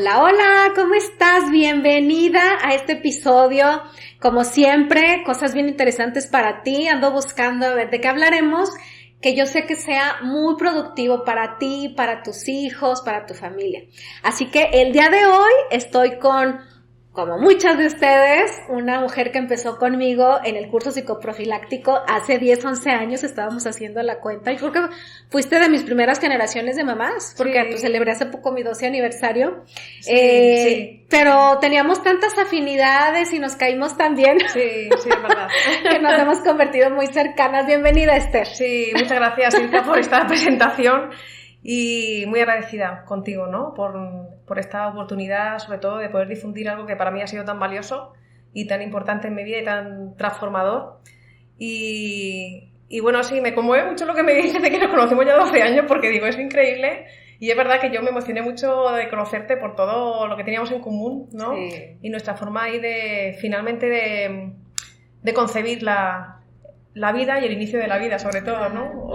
Hola, hola, ¿cómo estás? Bienvenida a este episodio. Como siempre, cosas bien interesantes para ti. Ando buscando a ver de qué hablaremos, que yo sé que sea muy productivo para ti, para tus hijos, para tu familia. Así que el día de hoy estoy con, como muchas de ustedes, una mujer que empezó conmigo en el curso psicoprofiláctico hace 10, 11 años, estábamos haciendo la cuenta, y creo que fuiste de mis primeras generaciones de mamás, porque pues celebré hace poco mi 12 aniversario, sí. Pero teníamos tantas afinidades y nos caímos tan bien, sí, es verdad, que nos hemos convertido muy cercanas. Bienvenida, Esther. Sí, muchas gracias, Silvia, por esta presentación. Y muy agradecida contigo, ¿no? Por esta oportunidad, sobre todo, de poder difundir algo que para mí ha sido tan valioso y tan importante en mi vida y tan transformador. Y bueno, sí, me conmueve mucho lo que me dices de que nos conocemos ya 12 años, porque digo, es increíble. Y es verdad que yo me emocioné mucho de conocerte por todo lo que teníamos en común, ¿no? Sí. Y nuestra forma ahí finalmente de concebir la vida y el inicio de la vida, sobre todo, ¿no?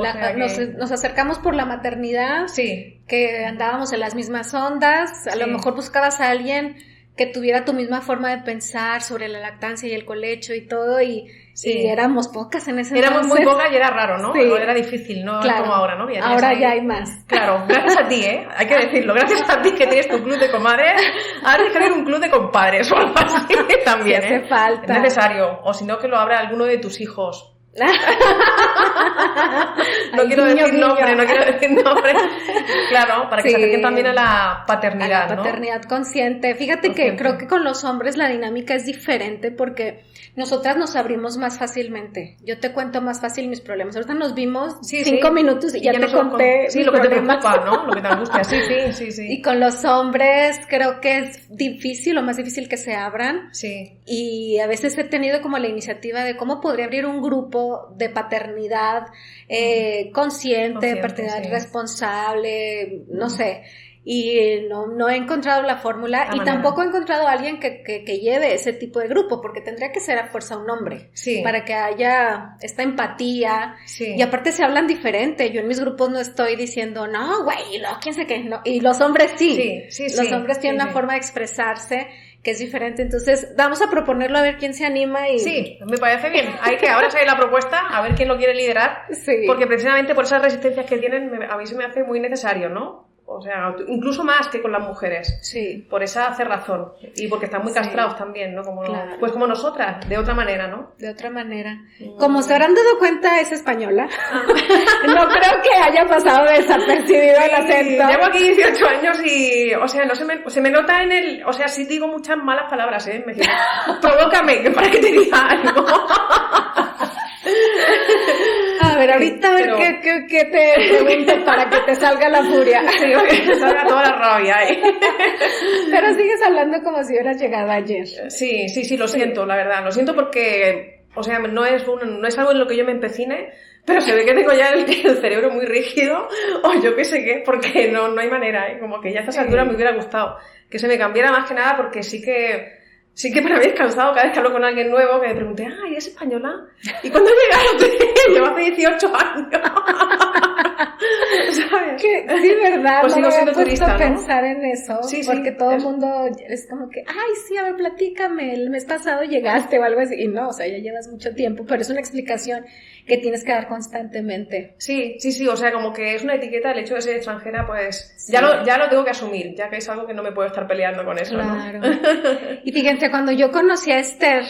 Nos acercamos por la maternidad, sí, que andábamos en las mismas ondas, a lo mejor buscabas a alguien que tuviera tu misma forma de pensar sobre la lactancia y el colecho y todo, y éramos pocas en ese Éramos entonces. muy pocas y era raro, ¿no? Sí. Era difícil, ¿no? Claro. Como ahora, ¿no? Ahora ya hay más. Claro, gracias a ti, hay que decirlo, gracias a ti que tienes tu club de comadres, ahora tienes que tener un club de compadres o algo así también, sí, hace falta. Es necesario, o si no que lo abra alguno de tus hijos. No quiero decir nombre. Claro, para que se acerquen también a la paternidad, a la paternidad, ¿no? Consciente. Fíjate que creo que con los hombres la dinámica es diferente porque nosotras nos abrimos más fácilmente. Yo te cuento más fácil mis problemas. Ahorita nos vimos 5 minutos y ya te conté. Sí, lo que te preocupa, ¿no? Lo que te angustia. Sí. Y con los hombres creo que es difícil, o más difícil que se abran. Sí. Y a veces he tenido como la iniciativa de cómo podría abrir un grupo de paternidad consciente, paternidad responsable, no sé, y no he encontrado la fórmula y tampoco he encontrado a alguien que lleve ese tipo de grupo, porque tendría que ser a fuerza un hombre, para que haya esta empatía, y aparte se hablan diferente. Yo en mis grupos no estoy diciendo, no, güey, quién sé qué, no, y los hombres los hombres tienen una forma de expresarse que es diferente. Entonces vamos a proponerlo a ver quién se anima. Sí, me parece bien. Hay que ahora sale la propuesta, a ver quién lo quiere liderar, porque precisamente por esas resistencias que tienen a mí se me hace muy necesario, ¿no? O sea, incluso más que con las mujeres. Sí. Por esa cerrazón. Y porque están muy castrados también, ¿no? Claro. Pues como nosotras, de otra manera, ¿no? De otra manera. Como se habrán dado cuenta, es española. No creo que haya pasado desapercibido el acento. Llevo aquí 18 años y, o sea, no se me nota en el, o sea, sí digo muchas malas palabras, me dicen, provócame, para que te diga algo. A ver, ahorita a ver qué te pregunto para que te salga la furia. Sí, que te salga toda la rabia ahí. Pero sigues hablando como si hubieras llegado ayer. Sí, lo siento, la verdad. Lo siento porque, o sea, no es algo en lo que yo me empecine, pero se ve que tengo ya el cerebro muy rígido, o yo qué sé qué, porque no hay manera, como que ya a estas alturas me hubiera gustado que se me cambiara, más que nada porque sí que me habéis cansado cada vez que hablo con alguien nuevo, que me pregunté, ¿eres española? ¿Y cuándo llegaste? Llevo hace 18 años. ¿Sabes? Sí, verdad. Pues sigo siendo turista, ¿no? Pensar en eso, porque todo el mundo es como que, sí, a ver, platícame, el mes pasado llegaste o algo así, y no, o sea, ya llevas mucho tiempo, pero es una explicación que tienes que dar constantemente. Sí, o sea, como que es una etiqueta el hecho de ser extranjera, pues ya lo tengo que asumir, ya que es algo que no me puedo estar peleando con eso, claro. ¿no? Y fíjense, cuando yo conocí a Esther,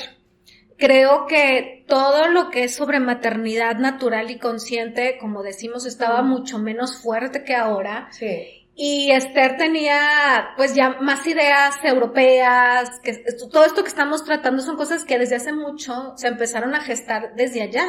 creo que todo lo que es sobre maternidad natural y consciente, como decimos, estaba mucho menos fuerte que ahora. Sí. Y Esther tenía, pues, ya más ideas europeas, que todo esto que estamos tratando son cosas que desde hace mucho se empezaron a gestar desde allá.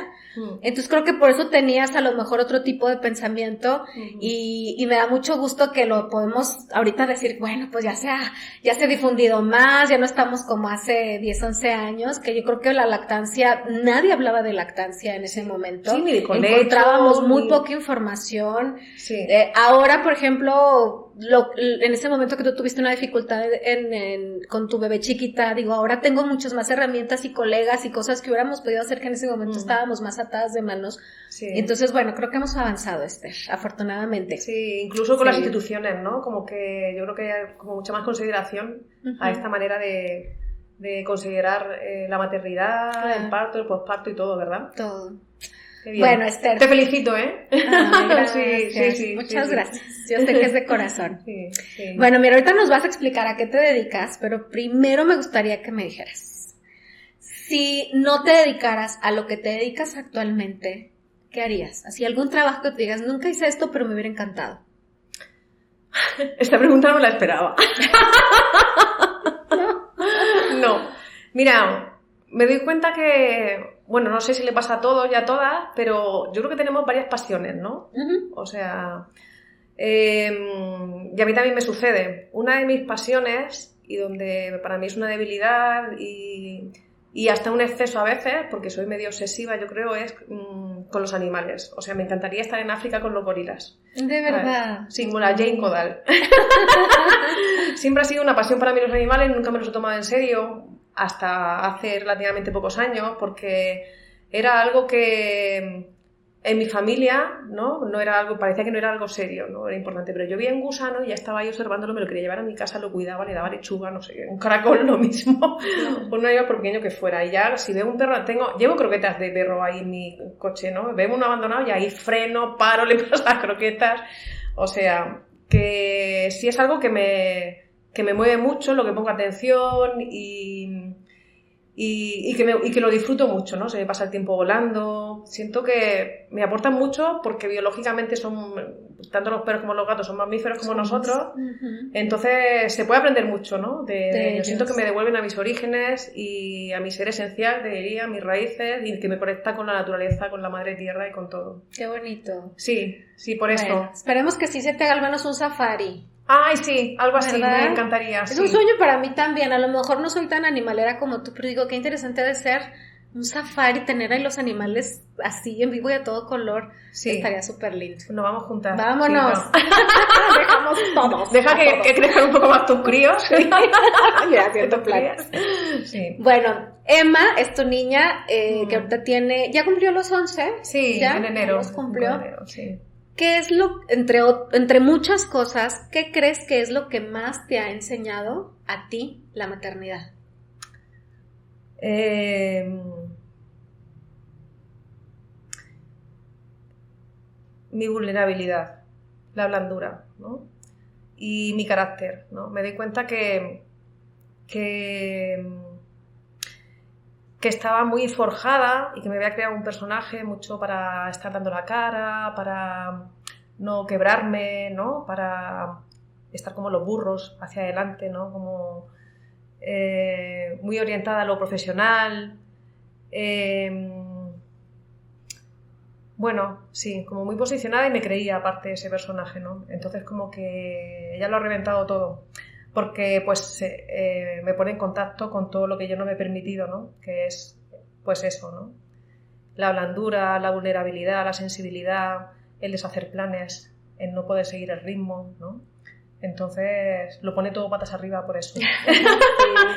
Entonces creo que por eso tenías a lo mejor otro tipo de pensamiento, y me da mucho gusto que lo podemos ahorita decir, bueno, pues ya se ha difundido más, ya no estamos como hace 10, 11 años, que yo creo que la lactancia, nadie hablaba de lactancia en ese momento. Sí, ni de colecho. Encontrábamos muy poca información. Sí. Ahora, por ejemplo, en ese momento que tú tuviste una dificultad con tu bebé chiquita, digo, ahora tengo muchas más herramientas y colegas y cosas que hubiéramos podido hacer que en ese momento estábamos más atadas de manos. Sí. Entonces, bueno, creo que hemos avanzado, Esther, afortunadamente. Sí, incluso con las instituciones, ¿no? Como que yo creo que hay como mucha más consideración a esta manera de considerar la maternidad, el parto, el posparto y todo, ¿verdad? Todo. Bueno, Esther. Te felicito, ¿eh? Ay, sí. Muchas gracias. Yo sé que es de corazón. Sí. Bueno, mira, ahorita nos vas a explicar a qué te dedicas, pero primero me gustaría que me dijeras, si no te dedicaras a lo que te dedicas actualmente, ¿qué harías? Así algún trabajo que te digas, nunca hice esto, pero me hubiera encantado. Esta pregunta no la esperaba. No. Mira, me doy cuenta que, bueno, no sé si le pasa a todos y a todas, pero yo creo que tenemos varias pasiones, ¿no? O sea, y a mí también me sucede. Una de mis pasiones, y donde para mí es una debilidad y hasta un exceso a veces, porque soy medio obsesiva, yo creo, es con los animales. O sea, me encantaría estar en África con los gorilas. ¿De verdad? Sí, como la Jane Goodall. Siempre ha sido una pasión para mí los animales, nunca me los he tomado en serio, hasta hace relativamente pocos años, porque era algo que en mi familia, no era algo, parecía que no era algo serio, no era importante, pero yo vi un gusano y ya estaba ahí observándolo, me lo quería llevar a mi casa, lo cuidaba, le daba lechuga, no sé, un caracol, lo mismo, pues no iba por pequeño que fuera. Y ya, si veo un perro, llevo croquetas de perro ahí en mi coche, ¿no? Veo uno abandonado y ahí freno, paro, le paso las croquetas, o sea, que sí es algo que me mueve mucho, lo que pongo atención y que lo disfruto mucho, ¿no? Se me pasa el tiempo volando. Siento que me aportan mucho porque biológicamente tanto los perros como los gatos son mamíferos como nosotros. Entonces se puede aprender mucho, ¿no? Yo siento que me devuelven a mis orígenes y a mi ser esencial, diría, a mis raíces, y que me conecta con la naturaleza, con la madre tierra y con todo. Qué bonito. Sí, por eso. Esperemos que sí se te haga al menos un safari. Ay, sí, algo así, ¿verdad? Me encantaría. Es un sueño para mí también. A lo mejor no soy tan animalera como tú, pero digo, qué interesante de ser un safari, tener ahí los animales así en vivo y a todo color. Sí. Estaría súper lindo. Nos vamos juntas. Vámonos. Sí, no. Dejamos todos. Deja que crezcan un poco más tus críos. Ya, haciendo planes. Sí. Bueno, Emma es tu niña que ahorita ya cumplió los 11. Sí, ¿ya? En enero. Los cumplió. En enero, sí. ¿Qué es entre muchas cosas, qué crees que es lo que más te ha enseñado a ti la maternidad? Mi vulnerabilidad, la blandura, ¿no? Y mi carácter, ¿no? Me doy cuenta que estaba muy forjada y que me había creado un personaje mucho para estar dando la cara, para no quebrarme, ¿no? Para estar como los burros hacia adelante, ¿no? Como muy orientada a lo profesional. Bueno, sí, como muy posicionada y me creía aparte ese personaje, ¿no? Entonces como que ella lo ha reventado todo. Porque pues me pone en contacto con todo lo que yo no me he permitido, ¿no? Que es pues eso, ¿no? La blandura, la vulnerabilidad, la sensibilidad, el deshacer planes, el no poder seguir el ritmo, ¿no? Entonces lo pone todo patas arriba por eso. Sí.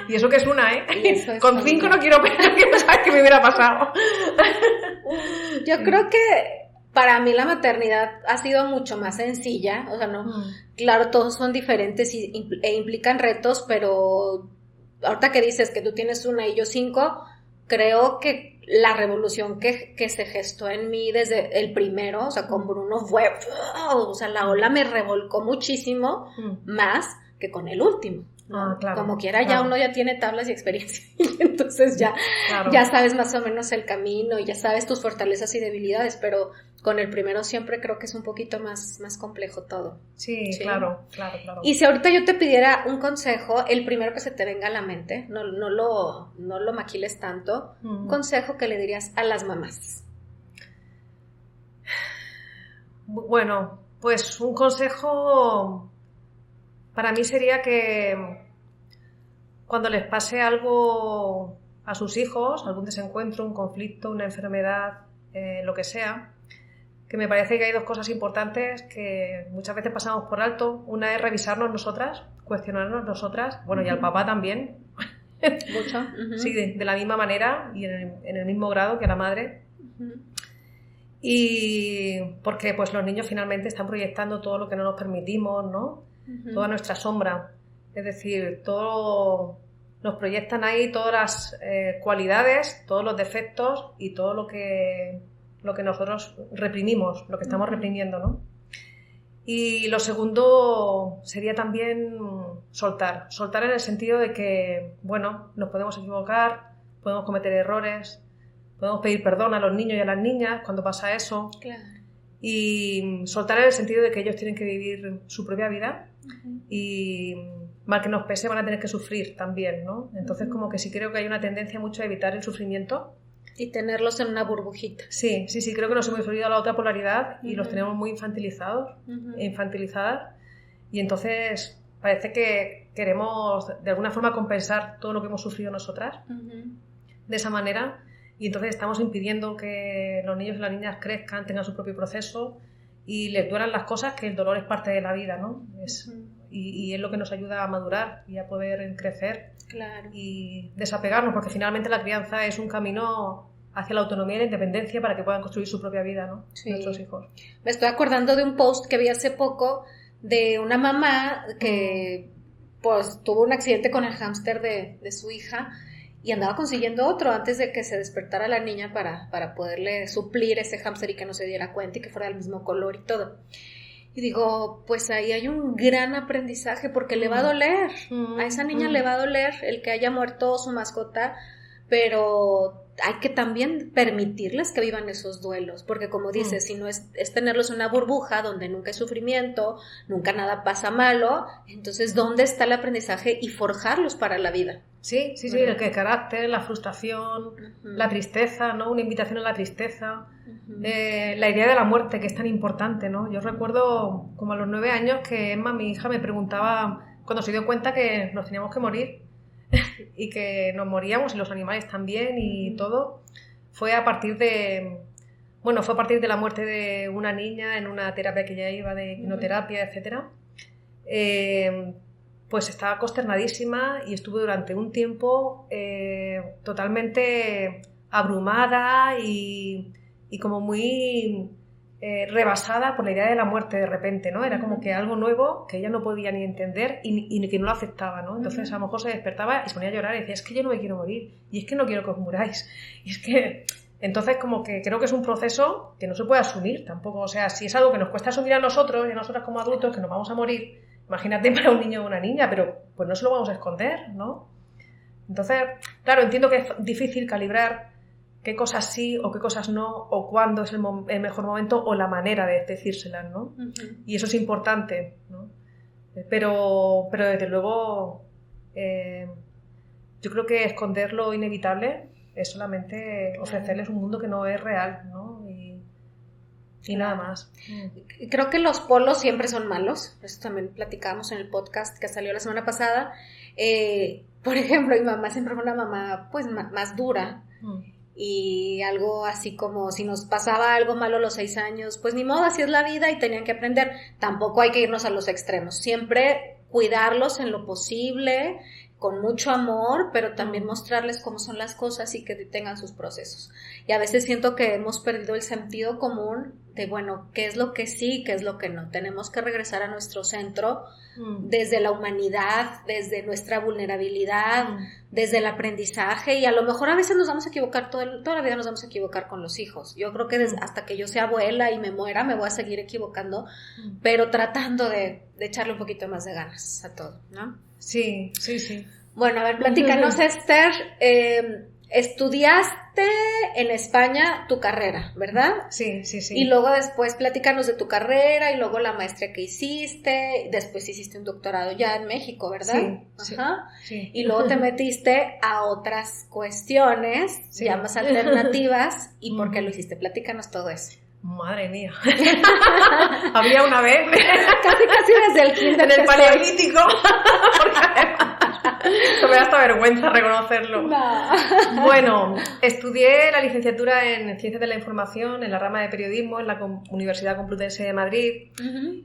Y eso que es una, ¿eh? Es con 5 no quiero pensar que me hubiera pasado. Yo creo que para mí la maternidad ha sido mucho más sencilla, o sea, no, claro, todos son diferentes e implican retos, pero ahorita que dices que tú tienes una y yo 5, creo que la revolución que se gestó en mí desde el primero, o sea, con Bruno fue, o sea, la ola me revolcó muchísimo más que con el último. ¿no? Claro, como quiera ya uno ya tiene tablas y experiencia y entonces ya sabes más o menos el camino y ya sabes tus fortalezas y debilidades, pero con el primero siempre creo que es un poquito más complejo todo. Sí, claro. Y si ahorita yo te pidiera un consejo, el primero que se te venga a la mente, no lo maquiles tanto, un consejo que le dirías a las mamás. Bueno, pues un consejo para mí sería que cuando les pase algo a sus hijos, algún desencuentro, un conflicto, una enfermedad, lo que sea, que me parece que hay dos cosas importantes que muchas veces pasamos por alto. Una es revisarnos nosotras, cuestionarnos nosotras, bueno, y al papá también. Mucho. Sí, de la misma manera y en el mismo grado que a la madre. Y porque pues los niños finalmente están proyectando todo lo que no nos permitimos, ¿no? Toda nuestra sombra. Es decir, todo nos proyectan ahí todas las cualidades, todos los defectos y todo lo que nosotros reprimimos, lo que estamos reprimiendo, ¿no? Y lo segundo sería también soltar en el sentido de que, bueno, nos podemos equivocar, podemos cometer errores, podemos pedir perdón a los niños y a las niñas cuando pasa eso. Claro. Y soltar en el sentido de que ellos tienen que vivir su propia vida y mal que nos pese van a tener que sufrir también, ¿no? Entonces como que sí creo que hay una tendencia mucho a evitar el sufrimiento. Y tenerlos en una burbujita. Sí, creo que nos hemos ido a la otra polaridad y los tenemos muy infantilizados e infantilizadas. Y entonces parece que queremos de alguna forma compensar todo lo que hemos sufrido nosotras de esa manera. Y entonces estamos impidiendo que los niños y las niñas crezcan, tengan su propio proceso y les duelan las cosas, que el dolor es parte de la vida, ¿no? Y es lo que nos ayuda a madurar y a poder crecer. Claro. Y desapegarnos, porque finalmente la crianza es un camino hacia la autonomía y la independencia para que puedan construir su propia vida, ¿no? Sí. Nuestros hijos. Me estoy acordando de un post que vi hace poco de una mamá que pues tuvo un accidente con el hámster de su hija y andaba consiguiendo otro antes de que se despertara la niña para poderle suplir ese hámster y que no se diera cuenta y que fuera del mismo color y todo. Y digo, pues ahí hay un gran aprendizaje porque le va a doler, a esa niña le va a doler el que haya muerto su mascota, pero hay que también permitirles que vivan esos duelos, porque como dices, si no es tenerlos en una burbuja donde nunca hay sufrimiento, nunca nada pasa malo, entonces ¿dónde está el aprendizaje y forjarlos para la vida? Sí, el carácter, la frustración, la tristeza, ¿no? Una invitación a la tristeza, la idea de la muerte, que es tan importante, ¿no? Yo recuerdo como a los 9 años que Emma, mi hija, me preguntaba, cuando se dio cuenta que nos teníamos que morir y que nos moríamos y los animales también y todo, fue a partir de la muerte de una niña en una terapia que ella iba de quimioterapia, etcétera. Pues estaba consternadísima y estuve durante un tiempo totalmente abrumada y como muy rebasada por la idea de la muerte de repente, ¿no? Era como que algo nuevo que ella no podía ni entender y que no lo aceptaba, ¿no? Entonces a lo mejor se despertaba y se ponía a llorar y decía, es que yo no me quiero morir y es que no quiero que os muráis. Y es que... Entonces como que creo que es un proceso que no se puede asumir tampoco. O sea, si es algo que nos cuesta asumir a nosotros y a nosotras como adultos, que nos vamos a morir, imagínate para un niño o una niña, pero pues no se lo vamos a esconder, ¿no? Entonces, claro, entiendo que es difícil calibrar qué cosas sí o qué cosas no, o cuándo es el mejor momento o la manera de decírselas, ¿no? Y eso es importante, ¿no? Pero desde luego yo creo que esconder lo inevitable es solamente ofrecerles un mundo que no es real, ¿no? Y nada más. Creo que los polos siempre son malos. Eso también platicábamos en el podcast que salió la semana pasada. Por ejemplo, mi mamá siempre fue una mamá pues más dura. Y algo así como si nos pasaba algo malo a los 6 años, pues ni modo, así es la vida y tenían que aprender. Tampoco hay que irnos a los extremos. Siempre cuidarlos en lo posible, con mucho amor, pero también mostrarles cómo son las cosas y que tengan sus procesos. Y a veces siento que hemos perdido el sentido común de, bueno, qué es lo que sí, qué es lo que no. Tenemos que regresar a nuestro centro desde la humanidad, desde nuestra vulnerabilidad, desde el aprendizaje, y a lo mejor a veces nos vamos a equivocar, toda la vida nos vamos a equivocar con los hijos. Yo creo que hasta que yo sea abuela y me muera, me voy a seguir equivocando, pero tratando de echarle un poquito más de ganas a todo, ¿no? Sí. Bueno, a ver, platícanos, Esther, estudiaste en España tu carrera, ¿verdad? Sí. Y luego después platícanos de tu carrera y luego la maestría que hiciste, después hiciste un doctorado ya en México, ¿verdad? Sí. Y luego te metiste a otras cuestiones ya más alternativas. ¿Y por qué lo hiciste? Platícanos todo eso. Madre mía. Había una vez casi desde el kinder en el paleolítico. Esto me da hasta vergüenza reconocerlo. No. Bueno, estudié la licenciatura en Ciencias de la Información en la rama de Periodismo en la Universidad Complutense de Madrid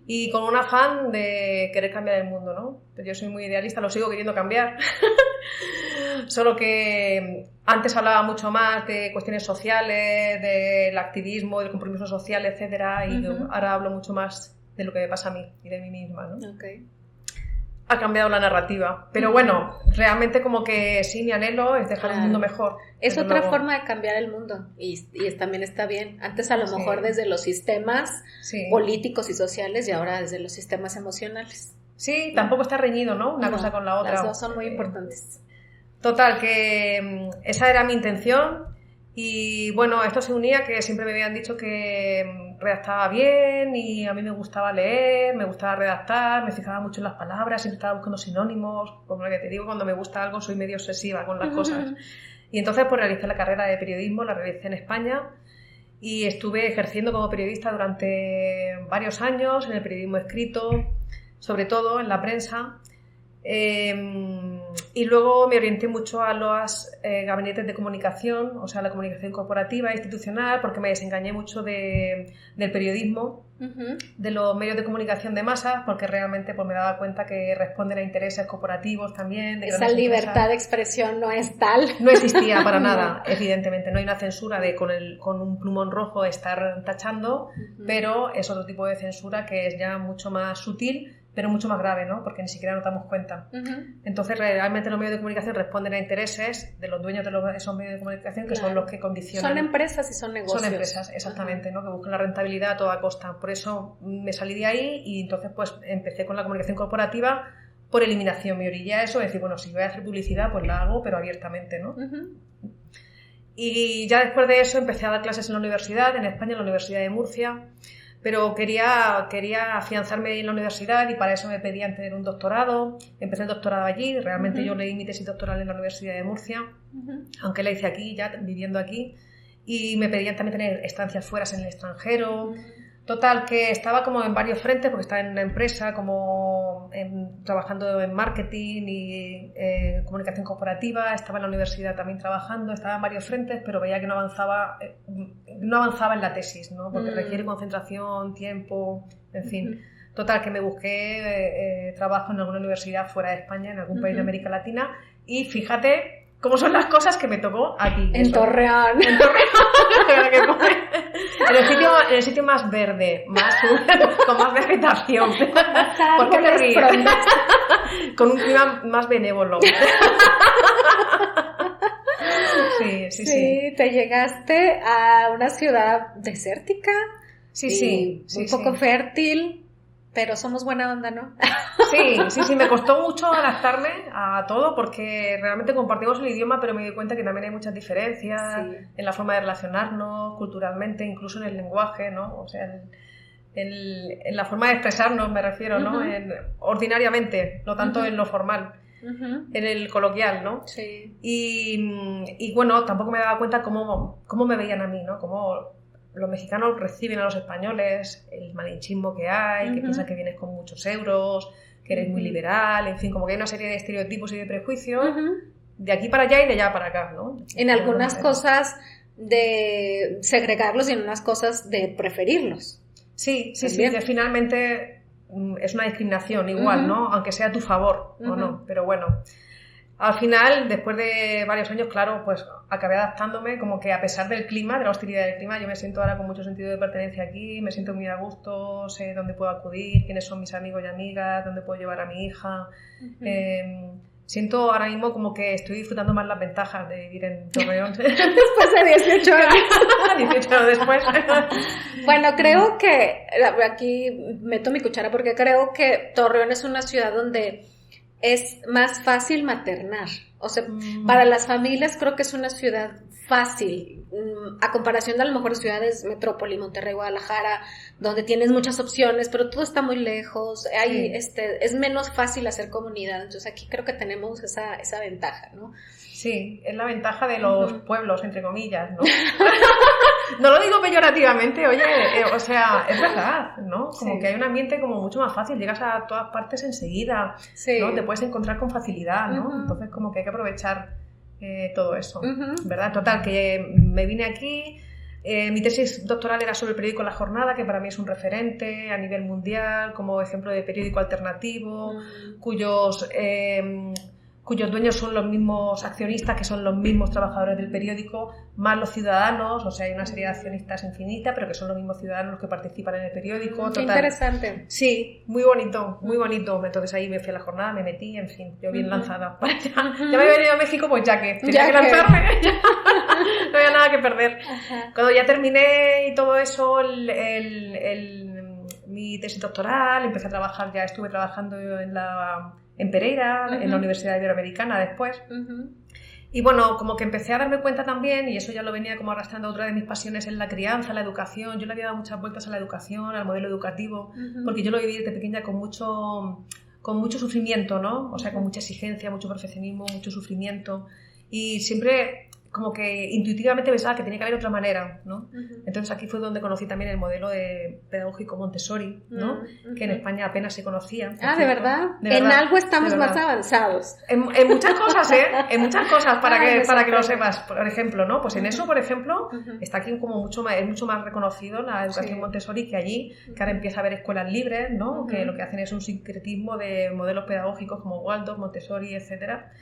y con un afán de querer cambiar el mundo, ¿no? Yo soy muy idealista, lo sigo queriendo cambiar. Solo que antes hablaba mucho más de cuestiones sociales, del activismo, del compromiso social, etcétera, y ahora hablo mucho más de lo que me pasa a mí y de mí misma, ¿no? Okay. Ha cambiado la narrativa, pero bueno, realmente como que sí, mi anhelo es dejar un mundo mejor. Es otra forma de cambiar el mundo y también está bien. Antes a lo mejor desde los sistemas políticos y sociales y ahora desde los sistemas emocionales. Sí, tampoco está reñido, ¿no? Una cosa con la otra. Las dos son muy importantes. Total, que esa era mi intención y bueno, esto se unía que siempre me habían dicho que redactaba bien y a mí me gustaba leer, me gustaba redactar, me fijaba mucho en las palabras, siempre estaba buscando sinónimos, como lo que te digo, cuando me gusta algo soy medio obsesiva con las cosas. Y entonces pues realicé la carrera de periodismo, la realicé en España y estuve ejerciendo como periodista durante varios años en el periodismo escrito, sobre todo en la prensa. Y luego me orienté mucho a los gabinetes de comunicación, o sea, la comunicación corporativa, institucional, porque me desengañé mucho del periodismo, de los medios de comunicación de masas, porque realmente pues, me daba cuenta que responden a intereses corporativos también. De esa libertad de expresión no es tal. No existía para nada, evidentemente. No hay una censura de con un plumón rojo estar tachando, pero es otro tipo de censura que es ya mucho más sutil, pero mucho más grave, ¿no? Porque ni siquiera nos damos cuenta. Entonces, realmente los medios de comunicación responden a intereses de los dueños de esos medios de comunicación, que son los que condicionan. Son empresas y son negocios. Son empresas, exactamente, ¿no? Que buscan la rentabilidad a toda costa. Por eso me salí de ahí y entonces pues empecé con la comunicación corporativa por eliminación. Me orillé a eso, decir, bueno, si voy a hacer publicidad, pues la hago, pero abiertamente, ¿no? Y ya después de eso empecé a dar clases en la universidad, en España, en la Universidad de Murcia. Pero quería afianzarme en la universidad y para eso me pedían tener un doctorado. Empecé el doctorado allí, realmente yo leí mi tesis doctoral en la Universidad de Murcia, aunque la hice aquí, ya viviendo aquí, y me pedían también tener estancias fuera en el extranjero. Total, que estaba como en varios frentes, porque estaba en una empresa trabajando en marketing y comunicación corporativa, estaba en la universidad también trabajando, estaba en varios frentes, pero veía que no avanzaba en la tesis, ¿no? Porque requiere concentración, tiempo, en fin. Total, que me busqué trabajo en alguna universidad fuera de España, en algún país de América Latina, y fíjate cómo son las cosas que me tocó aquí. En Torreón. En Torreón. En el sitio más verde, con más vegetación. ¿Por qué te ríes? Con un clima más benévolo. Sí. Te llegaste a una ciudad desértica. Sí. Un poco fértil. Pero somos buena onda, ¿no? Sí, me costó mucho adaptarme a todo porque realmente compartimos el idioma, pero me di cuenta que también hay muchas diferencias en la forma de relacionarnos, culturalmente, incluso en el lenguaje, ¿no? O sea, en la forma de expresarnos, me refiero, ¿no? Ordinariamente, no tanto en lo formal, en el coloquial, ¿no? Sí. Y bueno, tampoco me daba cuenta cómo me veían a mí, ¿no? Cómo los mexicanos reciben a los españoles, el malinchismo que hay, que piensan que vienes con muchos euros, que eres muy liberal, en fin, como que hay una serie de estereotipos y de prejuicios de aquí para allá y de allá para acá, ¿no? En algunas cosas de segregarlos y en unas cosas de preferirlos. Sí, que finalmente es una discriminación igual, ¿no? Aunque sea a tu favor o no, pero bueno. Al final, después de varios años, claro, pues acabé adaptándome, como que a pesar del clima, de la hostilidad del clima, yo me siento ahora con mucho sentido de pertenencia aquí, me siento muy a gusto, sé dónde puedo acudir, quiénes son mis amigos y amigas, dónde puedo llevar a mi hija. Siento ahora mismo como que estoy disfrutando más las ventajas de vivir en Torreón. Después de 18 años. 18 años después. Bueno, creo que, aquí meto mi cuchara porque creo que Torreón es una ciudad donde es más fácil maternar. O sea, para las familias creo que es una ciudad fácil, a comparación de a lo mejor ciudades, metrópoli, Monterrey, Guadalajara, donde tienes muchas opciones, pero todo está muy lejos, es menos fácil hacer comunidad. Entonces aquí creo que tenemos esa ventaja, ¿no? Sí, es la ventaja de los pueblos, entre comillas, ¿no? No lo digo peyorativamente, oye, o sea, es verdad, ¿no? Como Sí. que hay un ambiente como mucho más fácil, llegas a todas partes enseguida, Sí. ¿no? Te puedes encontrar con facilidad, ¿no? Ujú. Entonces como que hay que aprovechar todo eso, Ujú. ¿verdad? Total, que me vine aquí, mi tesis doctoral era sobre el periódico La Jornada, que para mí es un referente a nivel mundial, como ejemplo de periódico alternativo, cuyos dueños son los mismos accionistas, que son los mismos trabajadores del periódico, más los ciudadanos, o sea, hay una serie de accionistas infinita, pero que son los mismos ciudadanos los que participan en el periódico. Qué Total. interesante. Sí, muy bonito, muy bonito. Entonces ahí me fui a La Jornada, me metí, en fin, yo bien lanzada para allá. Ya me había venido a México, pues ya que tenía que lanzarme, no había nada que perder. Ajá. Cuando ya terminé y todo eso, mi tesis doctoral, empecé a trabajar, ya estuve trabajando en Pereira, en la Universidad Iberoamericana después. Y bueno, como que empecé a darme cuenta también, y eso ya lo venía como arrastrando, otra de mis pasiones en la crianza, la educación. Yo le había dado muchas vueltas a la educación, al modelo educativo, porque yo lo viví desde pequeña con mucho sufrimiento, ¿no? O sea, con mucha exigencia, mucho perfeccionismo, mucho sufrimiento. Y siempre como que intuitivamente pensaba que tenía que haber otra manera, ¿no? Entonces aquí fue donde conocí también el modelo pedagógico Montessori, ¿no? Que en España apenas se conocía. Ah, ¿de verdad? De verdad, en algo estamos de más verdad. avanzados. En muchas cosas, ¿eh? En muchas cosas, para Ay, que lo sepas. Por ejemplo, ¿no? Pues en eso, por ejemplo, está aquí como es mucho más reconocido la educación Montessori que allí, que ahora empieza a haber escuelas libres, ¿no? Que lo que hacen es un sincretismo de modelos pedagógicos como Waldorf, Montessori, etcétera.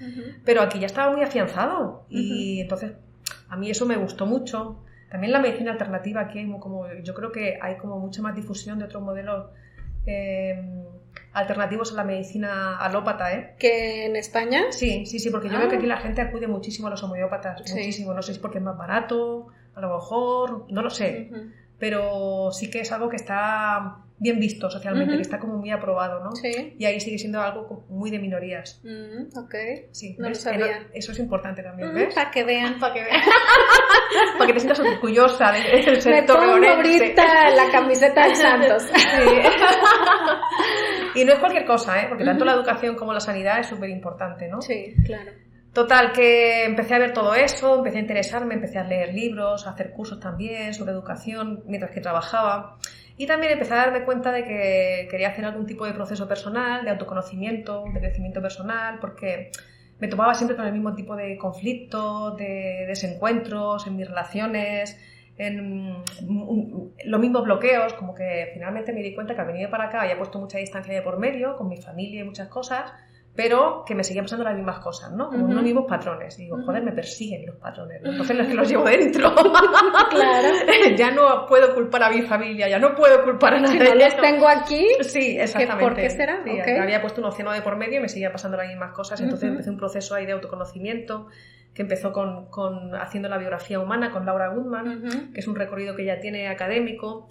Pero aquí ya estaba muy afianzado y entonces a mí eso me gustó mucho. También la medicina alternativa, aquí hay yo creo que hay como mucha más difusión de otros modelos alternativos a la medicina alópata, ¿eh? ¿Que en España? Sí, porque yo veo que aquí la gente acude muchísimo a los homeópatas, muchísimo. No sé si es porque es más barato, a lo mejor, no lo sé, pero sí que es algo que está bien visto socialmente, que está como muy aprobado, ¿no? Sí. Y ahí sigue siendo algo muy de minorías. Ok. Sí, no lo ¿ves? sabía. Eso es importante también, ¿ves? Para que vean. Para que veas. Para que te sientas orgullosa del Me sector pongo ahorita la camiseta del Santos. Sí. Y no es cualquier cosa, ¿eh? Porque tanto la educación como la sanidad es súper importante, ¿no? Sí, claro. Total, que empecé a ver todo eso, empecé a interesarme, empecé a leer libros, a hacer cursos también sobre educación mientras que trabajaba. Y también empecé a darme cuenta de que quería hacer algún tipo de proceso personal, de autoconocimiento, de crecimiento personal, porque me topaba siempre con el mismo tipo de conflictos, de desencuentros en mis relaciones, en los mismos bloqueos, como que finalmente me di cuenta que al venir para acá había puesto mucha distancia de por medio con mi familia y muchas cosas, pero que me seguían pasando las mismas cosas, ¿no? Como unos mismos patrones. Y digo, joder, me persiguen los patrones, ¿no? Entonces los que los llevo dentro. Claro. Ya no puedo culpar a mi familia, ya no puedo culpar a nadie. Si no los tengo aquí. Sí, exactamente. ¿Por qué será? Sí, Okay. había puesto un océano de por medio y me seguía pasando las mismas cosas. Entonces empecé un proceso ahí de autoconocimiento que empezó con haciendo la biografía humana con Laura Goodman, que es un recorrido que ella tiene académico,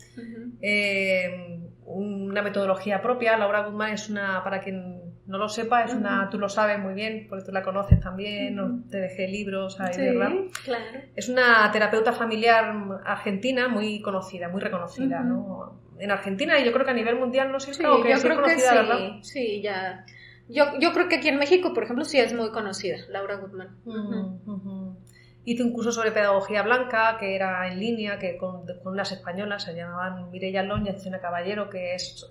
una metodología propia. Laura Goodman es para quien no lo sepa, tú lo sabes muy bien, porque tú la conoces también, te dejé libros ahí, Sí, ¿verdad? claro. Es una terapeuta familiar argentina muy conocida, muy reconocida, ¿no? En Argentina y yo creo que a nivel mundial no sé si yo es creo conocida, que ¿verdad? sí, ya. Yo creo que aquí en México, por ejemplo, sí es muy conocida, Laura Goodman. Hice un curso sobre pedagogía blanca que era en línea, que con unas españolas, se llamaban Mireia Lon y Azucena Caballero, que es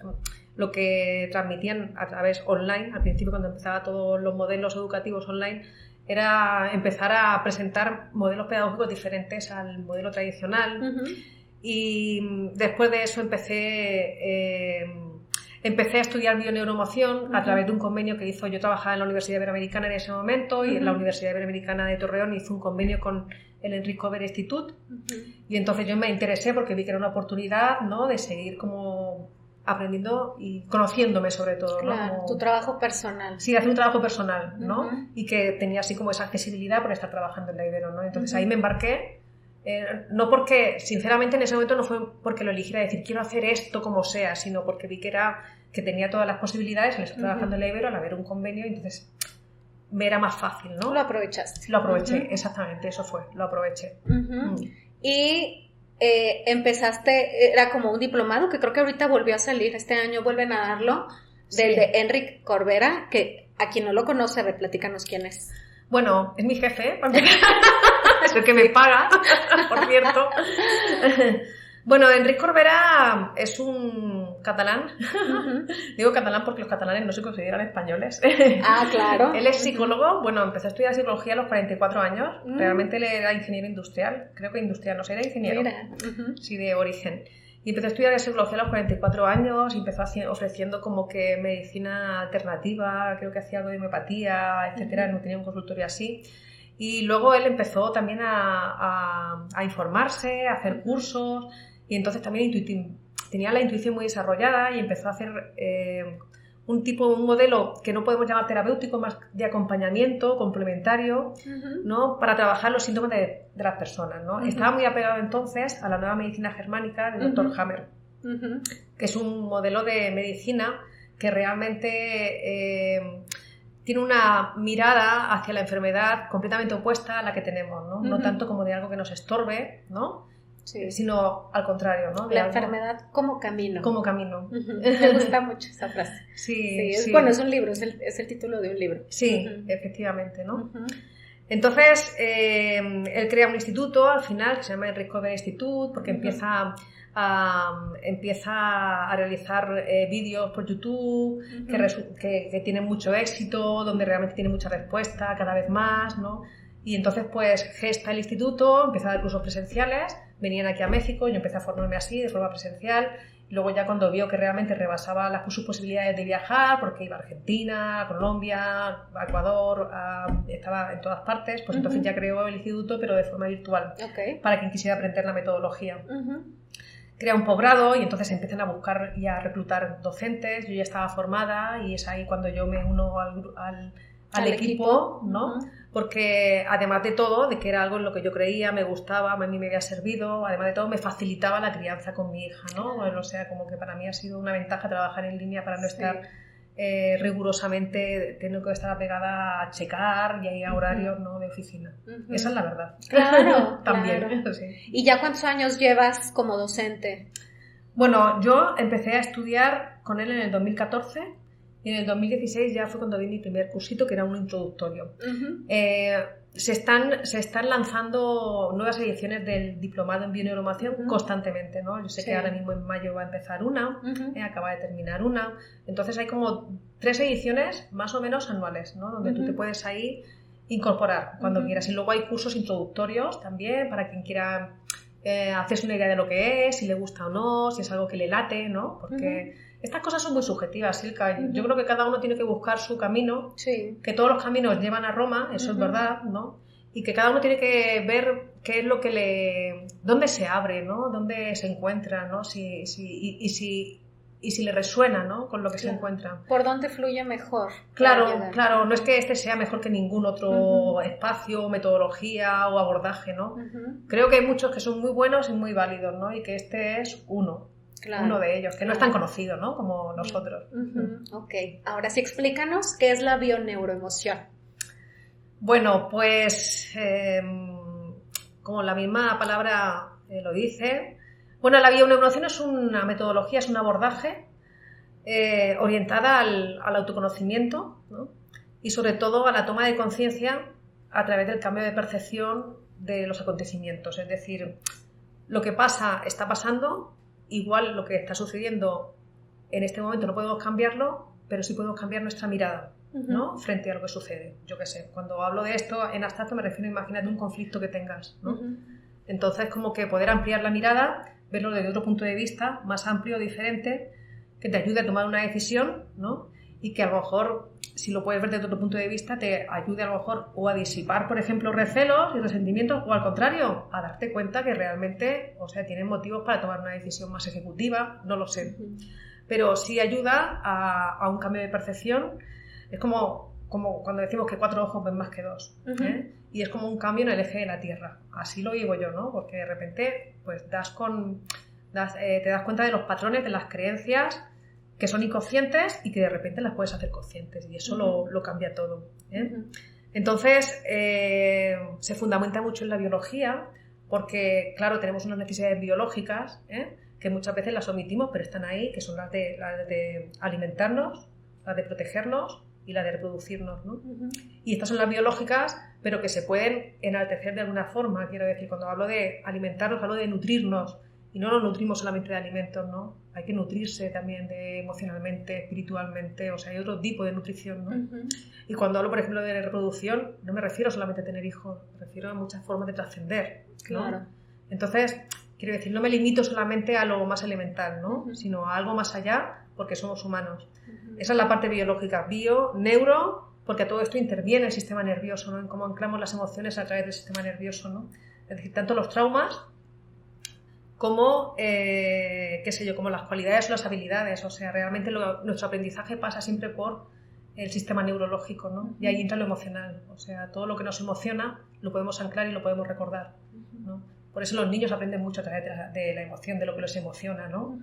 lo que transmitían a través online. Al principio, cuando empezaba todos los modelos educativos online, era empezar a presentar modelos pedagógicos diferentes al modelo tradicional. Y después de eso empecé a estudiar bioneuromoción a través de un convenio que hizo. Yo trabajaba en la Universidad Iberoamericana en ese momento y en la Universidad Iberoamericana de Torreón hizo un convenio con el Enric Cover Institute y entonces yo me interesé porque vi que era una oportunidad, ¿no?, de seguir como aprendiendo y conociéndome sobre todo, ¿no? Claro, tu trabajo personal. Sí, hacer un trabajo personal, ¿no? Y que tenía así como esa accesibilidad por estar trabajando en la Ibero, ¿no? Entonces ahí me embarqué. No porque, sinceramente, en ese momento no fue porque lo eligiera decir quiero hacer esto como sea, sino porque vi que tenía todas las posibilidades al estar trabajando en la Ibero, al haber un convenio, y entonces me era más fácil, ¿no? Lo aprovechaste. Lo aproveché, exactamente, eso fue, lo aproveché. Y empezaste, era como un diplomado que creo que ahorita volvió a salir, este año vuelven a darlo, del de Enric Corbera, que a quien no lo conoce, a ver, platícanos quién es. Bueno, es mi jefe, es el que me paga, por cierto. Bueno, Enric Corbera es un catalán. Digo catalán porque los catalanes no se consideran españoles. Ah, claro. Él es psicólogo. Bueno, empezó a estudiar psicología a los 44 años. Realmente él era ingeniero industrial. Creo que industrial, no sé, era ingeniero. Mira. Sí, de origen. Y empezó a estudiar psicología a los 44 años y empezó ofreciendo como que medicina alternativa, creo que hacía algo de homeopatía, etcétera. No tenía un consultorio así. Y luego él empezó también a informarse, a hacer cursos. Y entonces también tenía la intuición muy desarrollada y empezó a hacer un modelo que no podemos llamar terapéutico, más de acompañamiento complementario, ¿no? Para trabajar los síntomas de las personas, ¿no? Estaba muy apegado entonces a la nueva medicina germánica del Dr. Hammer, que es un modelo de medicina que realmente tiene una mirada hacia la enfermedad completamente opuesta a la que tenemos, ¿no? No tanto como de algo que nos estorbe, ¿no? Sí. Sino al contrario, ¿no? La enfermedad como camino. Como camino. Me gusta mucho esa frase. Sí. Bueno, es un libro, es el título de un libro. Sí, efectivamente, ¿no? Entonces, él crea un instituto al final que se llama Enric Corbera Institute porque empieza a realizar vídeos por YouTube que tienen mucho éxito, donde realmente tiene mucha respuesta cada vez más, ¿no? Y entonces pues gesta el instituto, empieza a dar cursos presenciales, venían aquí a México, yo empecé a formarme así de forma presencial, y luego ya cuando vio que realmente rebasaba sus posibilidades de viajar, porque iba a Argentina, a Colombia, a Ecuador, estaba en todas partes, pues entonces ya creó el instituto pero de forma virtual, para quien quisiera aprender la metodología. Crea un posgrado y entonces empiezan a buscar y a reclutar docentes, yo ya estaba formada y es ahí cuando yo me uno al equipo, ¿no? Porque además de todo, de que era algo en lo que yo creía, me gustaba, a mí me había servido, además de todo me facilitaba la crianza con mi hija, ¿no? Bueno, o sea, como que para mí ha sido una ventaja trabajar en línea para no estar rigurosamente, tengo que estar apegada a checar y a horarios, ¿no? De oficina. Esa es la verdad. Claro, también. Claro. Sí. ¿Y ya cuántos años llevas como docente? Bueno, yo empecé a estudiar con él en el 2014. Y en el 2016 ya fue cuando vi mi primer cursito, que era un introductorio. Se están lanzando nuevas ediciones del diplomado en bioneuroemoción constantemente, ¿no? Yo sé que ahora mismo en mayo va a empezar una, acaba de terminar una. Entonces hay como 3 ediciones más o menos anuales, ¿no? Donde tú te puedes ahí incorporar cuando quieras. Y luego hay cursos introductorios también para quien quiera hacerse una idea de lo que es, si le gusta o no, si es algo que le late, ¿no? Porque estas cosas son muy subjetivas, Silka. Yo creo que cada uno tiene que buscar su camino, que todos los caminos llevan a Roma, eso es verdad, ¿no? Y que cada uno tiene que ver qué es lo que dónde se abre, ¿no? Dónde se encuentra, ¿no? Y si le resuena, ¿no? Con lo que se encuentra. ¿Por dónde fluye mejor? Claro, no es que este sea mejor que ningún otro espacio, metodología o abordaje, ¿no? Creo que hay muchos que son muy buenos y muy válidos, ¿no? Y que este es uno de ellos, que no es tan conocido, ¿no? Como los otros. Ok, ahora sí explícanos qué es la bioneuroemoción. Bueno, pues como la misma palabra lo dice, bueno, la bioneuroemoción es una metodología, es un abordaje orientada al autoconocimiento, ¿no? Y sobre todo a la toma de conciencia a través del cambio de percepción de los acontecimientos, es decir, lo que pasa está pasando. Igual lo que está sucediendo en este momento no podemos cambiarlo, pero sí podemos cambiar nuestra mirada, ¿no? Frente a lo que sucede. Yo qué sé, cuando hablo de esto en abstracto me refiero, imagínate un conflicto que tengas, ¿no? Entonces, como que poder ampliar la mirada, verlo desde otro punto de vista, más amplio, diferente, que te ayude a tomar una decisión, ¿no? Y que a lo mejor, si lo puedes ver desde otro punto de vista, te ayude a lo mejor o a disipar, por ejemplo, recelos y resentimientos, o al contrario, a darte cuenta que realmente, o sea, tienes motivos para tomar una decisión más ejecutiva, no lo sé. Pero sí ayuda a un cambio de percepción. Es como cuando decimos que 4 ojos ven más que 2, ¿eh? Y es como un cambio en el eje de la Tierra. Así lo digo yo, ¿no? Porque de repente pues te das cuenta de los patrones, de las creencias que son inconscientes y que de repente las puedes hacer conscientes, y eso lo cambia todo, ¿eh? Entonces se fundamenta mucho en la biología, porque claro, tenemos unas necesidades biológicas, que muchas veces las omitimos, pero están ahí, que son las de alimentarnos, las de protegernos y la de reproducirnos, ¿no? Y estas son las biológicas, pero que se pueden enaltecer de alguna forma. Quiero decir, cuando hablo de alimentarnos, hablo de nutrirnos, y no nos nutrimos solamente de alimentos, ¿no? Hay que nutrirse también emocionalmente, espiritualmente, o sea, hay otro tipo de nutrición, ¿no? Y cuando hablo, por ejemplo, de reproducción, no me refiero solamente a tener hijos, me refiero a muchas formas de trascender, ¿no? Claro. Entonces, quiero decir, no me limito solamente a lo más elemental, ¿no? Sino a algo más allá, porque somos humanos. Esa es la parte biológica, neuro, porque a todo esto interviene el sistema nervioso, ¿no? En cómo anclamos las emociones a través del sistema nervioso, ¿no? Es decir, tanto los traumas como, qué sé yo, como las cualidades o las habilidades. O sea, realmente nuestro aprendizaje pasa siempre por el sistema neurológico, ¿no? Y ahí entra lo emocional. O sea, todo lo que nos emociona lo podemos anclar y lo podemos recordar, ¿no? Por eso los niños aprenden mucho a través de la emoción, de lo que los emociona, ¿no?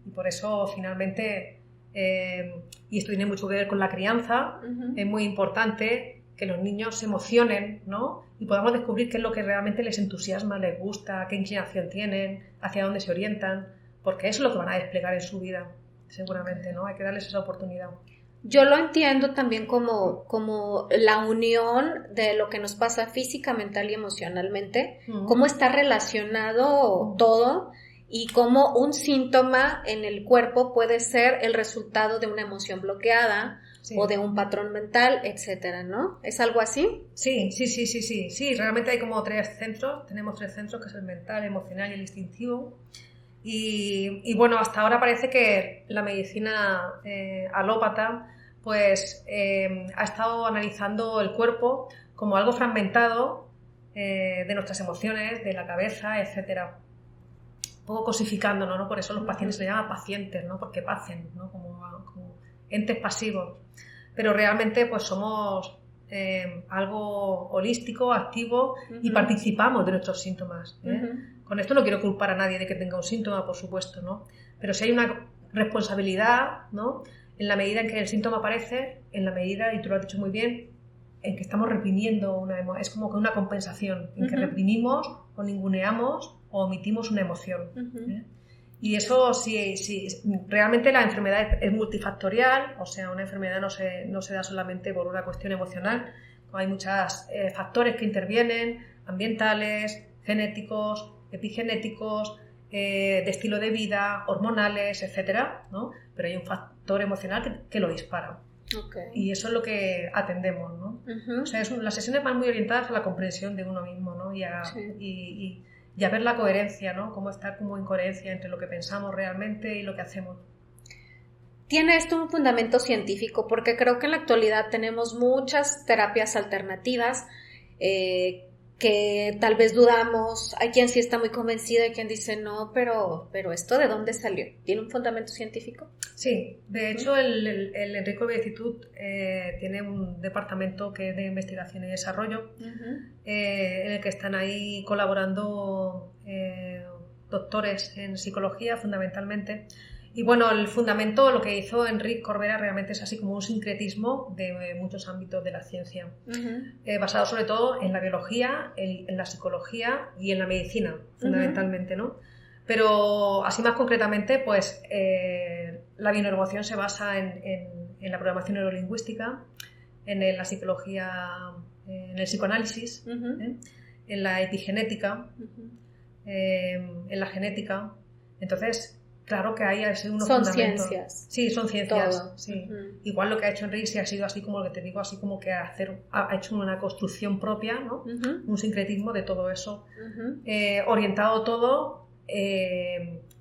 Y por eso, finalmente, y esto tiene mucho que ver con la crianza, es muy importante que los niños se emocionen, ¿no? Y podamos descubrir qué es lo que realmente les entusiasma, les gusta, qué inclinación tienen, hacia dónde se orientan, porque eso es lo que van a desplegar en su vida, seguramente, ¿no? Hay que darles esa oportunidad. Yo lo entiendo también como la unión de lo que nos pasa física, mental y emocionalmente, cómo está relacionado todo y cómo un síntoma en el cuerpo puede ser el resultado de una emoción bloqueada, sí, o de un patrón mental, etcétera, ¿no? ¿Es algo así? Sí, realmente hay como tenemos tres centros, que es el mental, el emocional y el instintivo. Y bueno, hasta ahora parece que la medicina alópata pues ha estado analizando el cuerpo como algo fragmentado de nuestras emociones, de la cabeza, etcétera. Un poco cosificándonos, ¿no? Por eso los pacientes se llaman pacientes, ¿no? Porque pacen, ¿no? Como entes pasivos. Pero realmente pues somos algo holístico, activo, y participamos de nuestros síntomas, ¿eh? Con esto no quiero culpar a nadie de que tenga un síntoma, por supuesto, ¿no? Pero si hay una responsabilidad, ¿no? En la medida en que el síntoma aparece, en la medida, y tú lo has dicho muy bien, en que estamos reprimiendo es como que una compensación, en que reprimimos o ninguneamos o omitimos una emoción, ¿eh? Y eso sí, realmente la enfermedad es multifactorial, o sea, una enfermedad no se da solamente por una cuestión emocional, hay muchos factores que intervienen, ambientales, genéticos, epigenéticos, de estilo de vida, hormonales, etcétera, ¿no? Pero hay un factor emocional que lo dispara. Okay. Y eso es lo que atendemos, ¿no? O sea, las sesiones van muy orientadas a la comprensión de uno mismo, ¿no? Y a ver la coherencia, ¿no? Cómo estar como en coherencia entre lo que pensamos realmente y lo que hacemos. Tiene esto un fundamento científico, porque creo que en la actualidad tenemos muchas terapias alternativas que tal vez dudamos. Hay quien sí está muy convencido, hay quien dice no, pero ¿esto de dónde salió? ¿Tiene un fundamento científico? Sí, de hecho el Enrico Institute tiene un departamento que es de investigación y desarrollo, en el que están ahí colaborando doctores en psicología fundamentalmente. Y bueno, el fundamento, lo que hizo Enric Corbera realmente es así como un sincretismo de muchos ámbitos de la ciencia, basado sobre todo en la biología, en la psicología y en la medicina, fundamentalmente, ¿no? Pero así más concretamente, pues la bioneuroemoción se basa en la programación neurolingüística, en la psicología, en el psicoanálisis, en la epigenética, en la genética. Entonces, claro que hay unos son fundamentos. Ciencias. Sí, son ciencias. Todo. Sí. Igual lo que ha hecho Enric sí ha sido así como lo que te digo, así como que ha hecho una construcción propia, ¿no? Un sincretismo de todo eso, orientado todo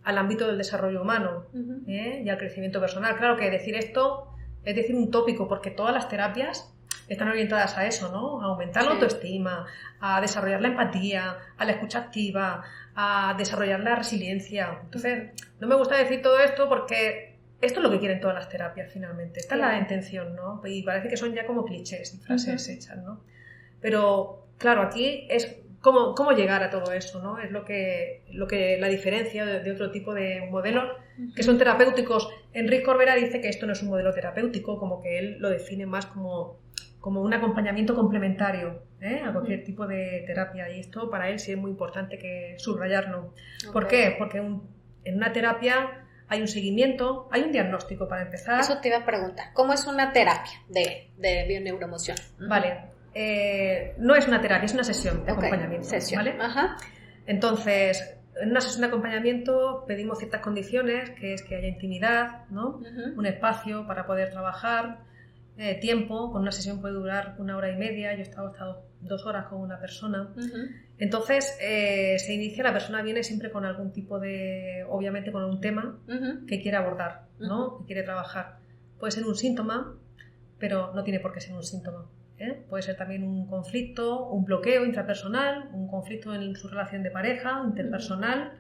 al ámbito del desarrollo humano y al crecimiento personal. Claro que decir esto es decir un tópico, porque todas las terapias están orientadas a eso, ¿no? A aumentar la autoestima, a desarrollar la empatía, a la escucha activa, a desarrollar la resiliencia. Entonces, no me gusta decir todo esto porque esto es lo que quieren todas las terapias finalmente. Esta es la intención, ¿no? Y parece que son ya como clichés y frases hechas, ¿no? Pero, claro, aquí es cómo llegar a todo eso, ¿no? Es lo que la diferencia de otro tipo de modelos que son terapéuticos. Enric Corbera dice que esto no es un modelo terapéutico, como que él lo define más como un acompañamiento complementario a cualquier tipo de terapia, y esto para él sí es muy importante que subrayarlo. ¿Por qué? Porque en una terapia hay un seguimiento, hay un diagnóstico para empezar. Eso te iba a preguntar, ¿cómo es una terapia de bioneuroemoción? Vale, no es una terapia, es una sesión de acompañamiento. Sesión. ¿Vale? Ajá. Entonces, en una sesión de acompañamiento pedimos ciertas condiciones, que es que haya intimidad, ¿no? Un espacio para poder trabajar, tiempo, con una sesión puede durar 1 hora y media, yo he estado 2 horas con una persona. Entonces, se inicia, la persona viene siempre con algún tipo de, obviamente con un tema que quiere abordar, ¿no? Que quiere trabajar. Puede ser un síntoma, pero no tiene por qué ser un síntoma. Puede ser también un conflicto, un bloqueo intrapersonal, un conflicto en su relación de pareja, interpersonal,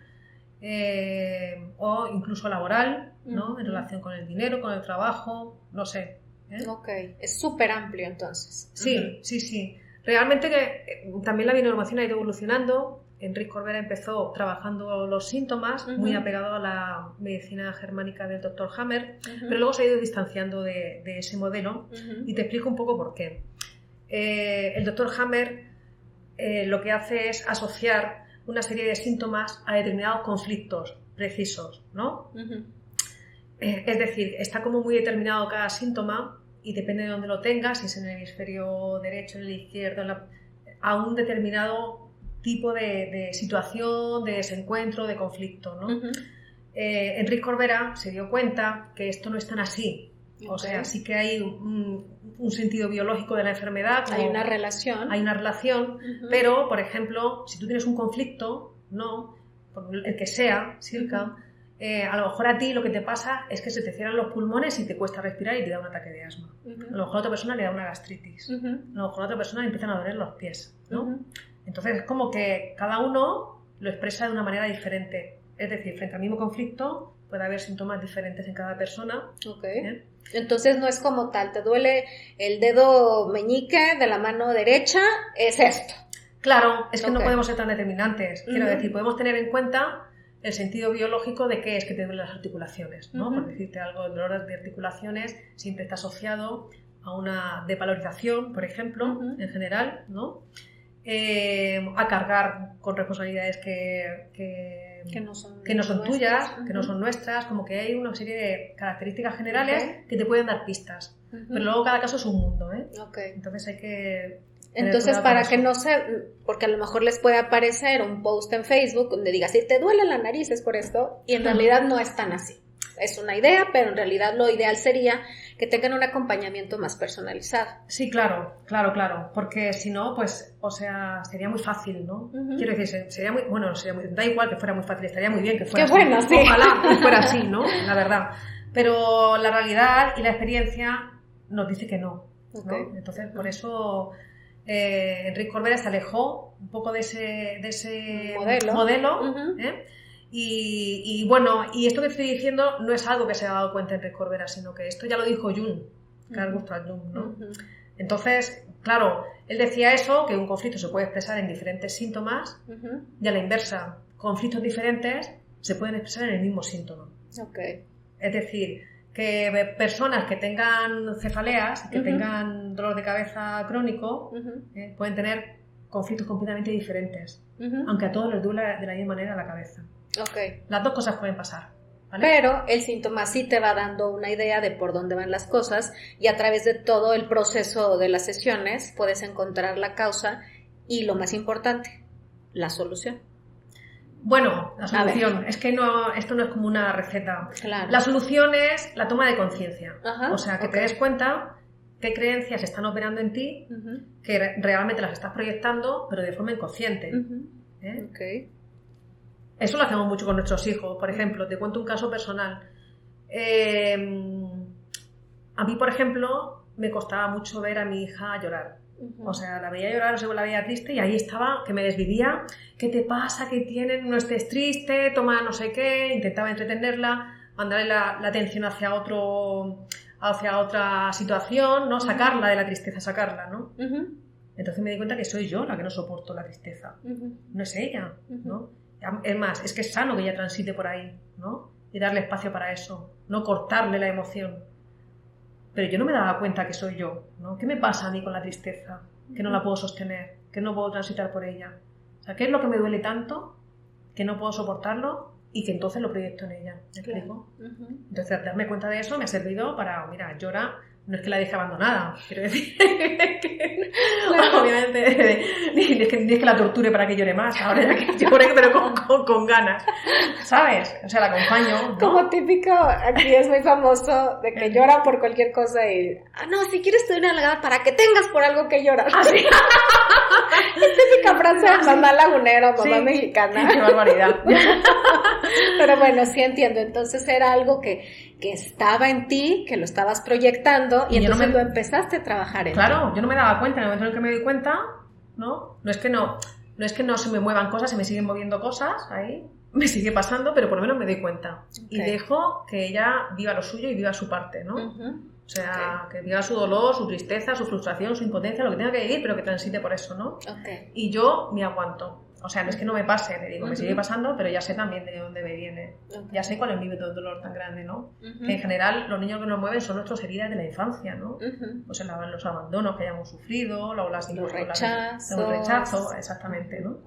o incluso laboral, ¿no? En relación con el dinero, con el trabajo, no sé. Ok, es súper amplio entonces. Sí, sí, sí. Realmente que también la bioneuroemoción ha ido evolucionando. Enric Corbera empezó trabajando los síntomas, muy apegado a la medicina germánica del Dr. Hammer, pero luego se ha ido distanciando de ese modelo y te explico un poco por qué. El Dr. Hammer lo que hace es asociar una serie de síntomas a determinados conflictos precisos, ¿no? Es decir, está como muy determinado cada síntoma y depende de dónde lo tengas, si es en el hemisferio derecho, en el izquierdo, a un determinado tipo de situación, de desencuentro, de conflicto, ¿no? Enric Corbera se dio cuenta que esto no es tan así. O sea, sí que hay un sentido biológico de la enfermedad. Hay una relación. Hay una relación, pero, por ejemplo, si tú tienes un conflicto, ¿no? Por el que sea, circa, a lo mejor a ti lo que te pasa es que se te cierran los pulmones y te cuesta respirar y te da un ataque de asma. A lo mejor a otra persona le da una gastritis. A lo mejor a otra persona le empiezan a doler los pies, ¿no? Entonces es como que cada uno lo expresa de una manera diferente. Es decir, frente al mismo conflicto puede haber síntomas diferentes en cada persona. Entonces no es como tal, te duele el dedo meñique de la mano derecha, es esto. Claro, es que no podemos ser tan determinantes. Quiero decir, podemos tener en cuenta el sentido biológico de qué es que te duelen las articulaciones, ¿no? Por decirte algo, el dolor de articulaciones siempre está asociado a una depalorización, por ejemplo, en general, ¿no? A cargar con responsabilidades que no son tuyas, que no son nuestras, como que hay una serie de características generales que te pueden dar pistas. Pero luego cada caso es un mundo, Entonces hay que... Entonces, para que no se... Porque a lo mejor les puede aparecer un post en Facebook donde diga, si te duele la nariz es por esto, y en realidad no es tan así. Es una idea, pero en realidad lo ideal sería que tengan un acompañamiento más personalizado. Sí, claro, porque si no, pues, o sea, sería muy fácil, ¿no? Quiero decir, sería muy, bueno, da igual que fuera muy fácil, estaría muy bien que fuera así. Bueno, sí. Ojalá que fuera así, ¿no? La verdad. Pero la realidad y la experiencia nos dice que no, ¿no? Entonces, por eso Enric Corbera se alejó un poco de ese modelo. Y bueno, y esto que estoy diciendo no es algo que se ha dado cuenta Enric Corbera, sino que esto ya lo dijo Jung, Carl Gustav Jung, ¿no? Entonces, claro, él decía eso, que un conflicto se puede expresar en diferentes síntomas, y a la inversa, conflictos diferentes se pueden expresar en el mismo síntoma. Es decir, que personas que tengan cefaleas, que tengan dolor de cabeza crónico, pueden tener conflictos completamente diferentes, aunque a todos les duele de la misma manera la cabeza. Las dos cosas pueden pasar, ¿vale? Pero el síntoma sí te va dando una idea de por dónde van las cosas y a través de todo el proceso de las sesiones puedes encontrar la causa y lo más importante, la solución. Bueno, la solución es que esto no es como una receta. Claro. La solución es la toma de conciencia. O sea, que te des cuenta qué creencias están operando en ti, que realmente las estás proyectando, pero de forma inconsciente. Eso lo hacemos mucho con nuestros hijos. Por ejemplo, te cuento un caso personal. A mí, por ejemplo, me costaba mucho ver a mi hija llorar. O sea, la veía llorar, o sea, la veía triste y ahí estaba, que me desvivía. ¿Qué te pasa? ¿Qué tienen? No estés triste, toma no sé qué. Intentaba entretenerla, mandarle la atención hacia otra situación, ¿no? Sacarla de la tristeza, sacarla, ¿no? Entonces me di cuenta que soy yo la que no soporto la tristeza. No es ella, ¿no? Es más, es que es sano que ella transite por ahí, ¿no? Y darle espacio para eso, no cortarle la emoción. Pero yo no me daba cuenta que soy yo, ¿no? ¿Qué me pasa a mí con la tristeza? Que no la puedo sostener, que no puedo transitar por ella. O sea, ¿qué es lo que me duele tanto que no puedo soportarlo y que entonces lo proyecto en ella, ¿me explico? Entonces, darme cuenta de eso me ha servido para, mira, llora, no es que la deje abandonada, quiero decir, obviamente, ni es que la torture para que llore más, ahora ya que llore, pero con ganas, ¿sabes? O sea, la acompaño, ¿no? Como típico, aquí es muy famoso, de que llora por cualquier cosa y, no, si quieres te doy una nalgada para que tengas por algo que llorar. ¿Sí? Es típica frase de mamá lagunera, mamá mexicana. Qué barbaridad. Pero bueno, sí entiendo, entonces era algo que estaba en ti, que lo estabas proyectando y entonces lo empezaste a trabajar en Claro, yo no me daba cuenta, en el momento en el que me di cuenta, ¿no? No es que no se me muevan cosas, se me siguen moviendo cosas ahí, me sigue pasando, pero por lo menos me doy cuenta. Y dejo que ella viva lo suyo y viva su parte, ¿no? O sea, que viva su dolor, su tristeza, su frustración, su impotencia, lo que tenga que vivir, pero que transite por eso, ¿no? Y yo me aguanto. O sea, no es que no me pase, le digo, me sigue pasando, pero ya sé también de dónde me viene. Ya sé cuál es mi dolor tan grande, ¿no? Que en general los niños que nos mueven son nuestras heridas de la infancia, ¿no? Pues los abandonos que hayamos sufrido, los rechazos, exactamente, ¿no?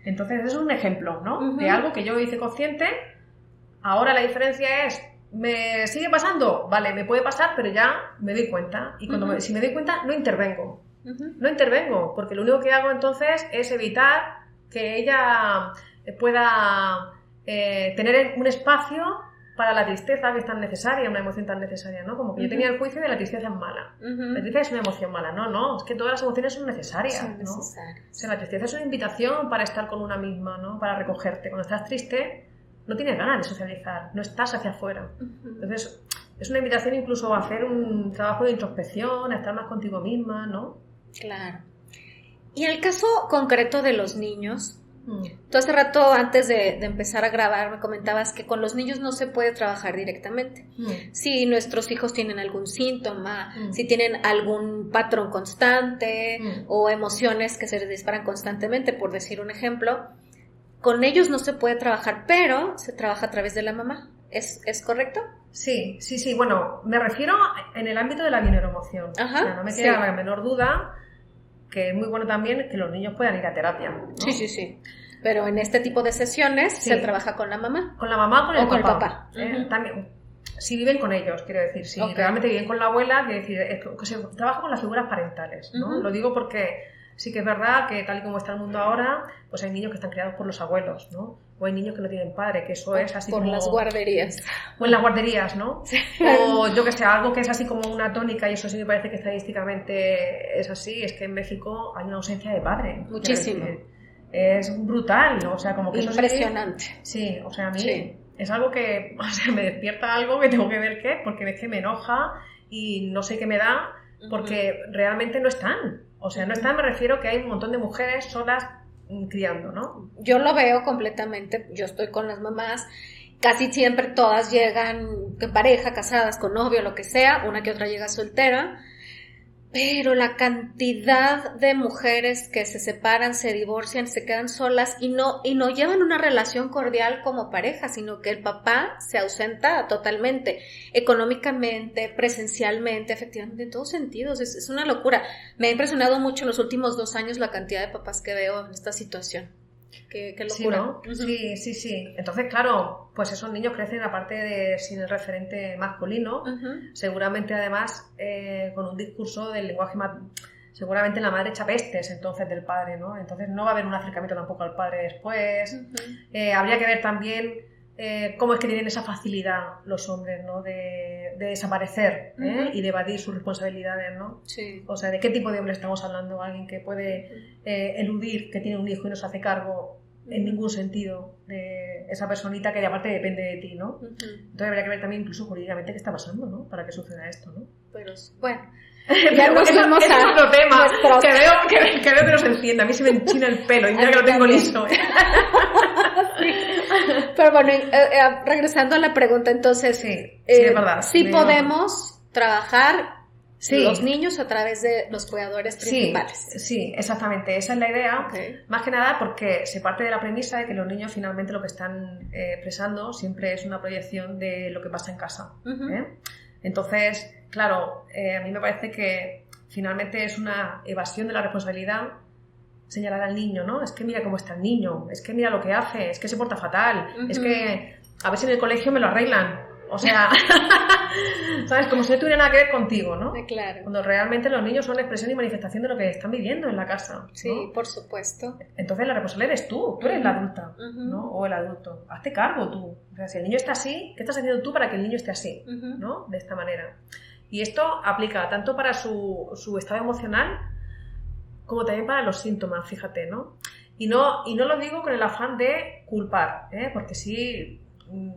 Entonces, eso es un ejemplo, ¿no? De algo que yo hice consciente. Ahora la diferencia es, ¿me sigue pasando? Vale, me puede pasar, pero ya me doy cuenta. Y cuando si me doy cuenta, no intervengo. No intervengo, porque lo único que hago entonces es evitar que ella pueda tener un espacio para la tristeza que es tan necesaria, una emoción tan necesaria, ¿no? Como que yo tenía el juicio de la tristeza es mala. La tristeza es una emoción mala. No, es que todas las emociones son necesarias, ¿no? O sea, la tristeza es una invitación para estar con una misma, ¿no? Para recogerte. Cuando estás triste, no tienes ganas de socializar, no estás hacia afuera. Entonces, es una invitación incluso a hacer un trabajo de introspección, a estar más contigo misma, ¿no? Claro. Y el caso concreto de los niños, tú hace rato antes de empezar a grabar me comentabas que con los niños no se puede trabajar directamente. Si nuestros hijos tienen algún síntoma, si tienen algún patrón constante o emociones que se les disparan constantemente, por decir un ejemplo, con ellos no se puede trabajar, pero se trabaja a través de la mamá. ¿Es correcto? Sí. Bueno, me refiero en el ámbito de la bioneuroemoción. O sea, no me queda la menor duda que es muy bueno también que los niños puedan ir a terapia, ¿no? Sí. Pero en este tipo de sesiones se trabaja con la mamá. Con la mamá o con el papá. También, si viven con ellos, quiero decir, si realmente viven con la abuela, quiero decir, que se trabaja con las figuras parentales, ¿no? Lo digo porque sí que es verdad que tal y como está el mundo ahora, pues hay niños que están criados por los abuelos, ¿no? O hay niños que no tienen padre, que eso es así por como... las guarderías. O en las guarderías, ¿no? O yo que sé, algo que es así como una tónica, y eso sí me parece que estadísticamente es así, es que en México hay una ausencia de padre. Muchísimo. Es brutal, ¿no? O sea, como que impresionante. Eso sí, o sea, a mí es algo que, o sea, me despierta algo que tengo que ver qué, porque es que me enoja y no sé qué me da, porque realmente no están. O sea, no están, me refiero que hay un montón de mujeres solas criando, ¿no? Yo lo veo completamente, yo estoy con las mamás, casi siempre todas llegan en pareja, casadas, con novio, lo que sea, una que otra llega soltera, pero la cantidad de mujeres que se separan, se divorcian, se quedan solas y no llevan una relación cordial como pareja, sino que el papá se ausenta totalmente, económicamente, presencialmente, efectivamente, en todos sentidos. Es una locura. Me ha impresionado mucho en los últimos 2 años la cantidad de papás que veo en esta situación. Qué locura. Sí, ¿no? Sí. Entonces, claro, pues esos niños crecen aparte de sin el referente masculino, seguramente además con un discurso del lenguaje seguramente la madre echa pestes entonces del padre, ¿no? Entonces no va a haber un acercamiento tampoco al padre después. Habría que ver también cómo es que tienen esa facilidad los hombres, ¿no? De desaparecer y de evadir sus responsabilidades, ¿no? Sí. O sea, ¿de qué tipo de hombre estamos hablando? Alguien que puede eludir que tiene un hijo y no se hace cargo en ningún sentido de esa personita que aparte depende de ti, ¿no? Entonces habría que ver también incluso jurídicamente qué está pasando, ¿no? Para que suceda esto, ¿no? Pero bueno, ya nos fuimos a otro tema que veo que nos enciende. A mí se me enchina el pelo y mira que lo tengo liso. Sí. Pero bueno, regresando a la pregunta, entonces es verdad. Sí podemos trabajar los niños a través de los cuidadores principales. Sí, exactamente. Esa es la idea. Más que nada porque se parte de la premisa de que los niños finalmente lo que están expresando siempre es una proyección de lo que pasa en casa. Entonces, claro, a mí me parece que finalmente es una evasión de la responsabilidad señalar al niño, ¿no? Es que mira cómo está el niño, es que mira lo que hace, es que se porta fatal, es que a ver si en el colegio me lo arreglan. O sea, ¿sabes? Como si no tuviera nada que ver contigo, ¿no? Claro. Cuando realmente los niños son expresión y manifestación de lo que están viviendo en la casa, ¿no? Sí, por supuesto. Entonces la responsable eres tú eres la adulta, ¿no? O el adulto. Hazte cargo tú. O sea, si el niño está así, ¿qué estás haciendo tú para que el niño esté así? ¿No? De esta manera. Y esto aplica tanto para su estado emocional como también para los síntomas, fíjate, ¿no? Y no lo digo con el afán de culpar, porque sí,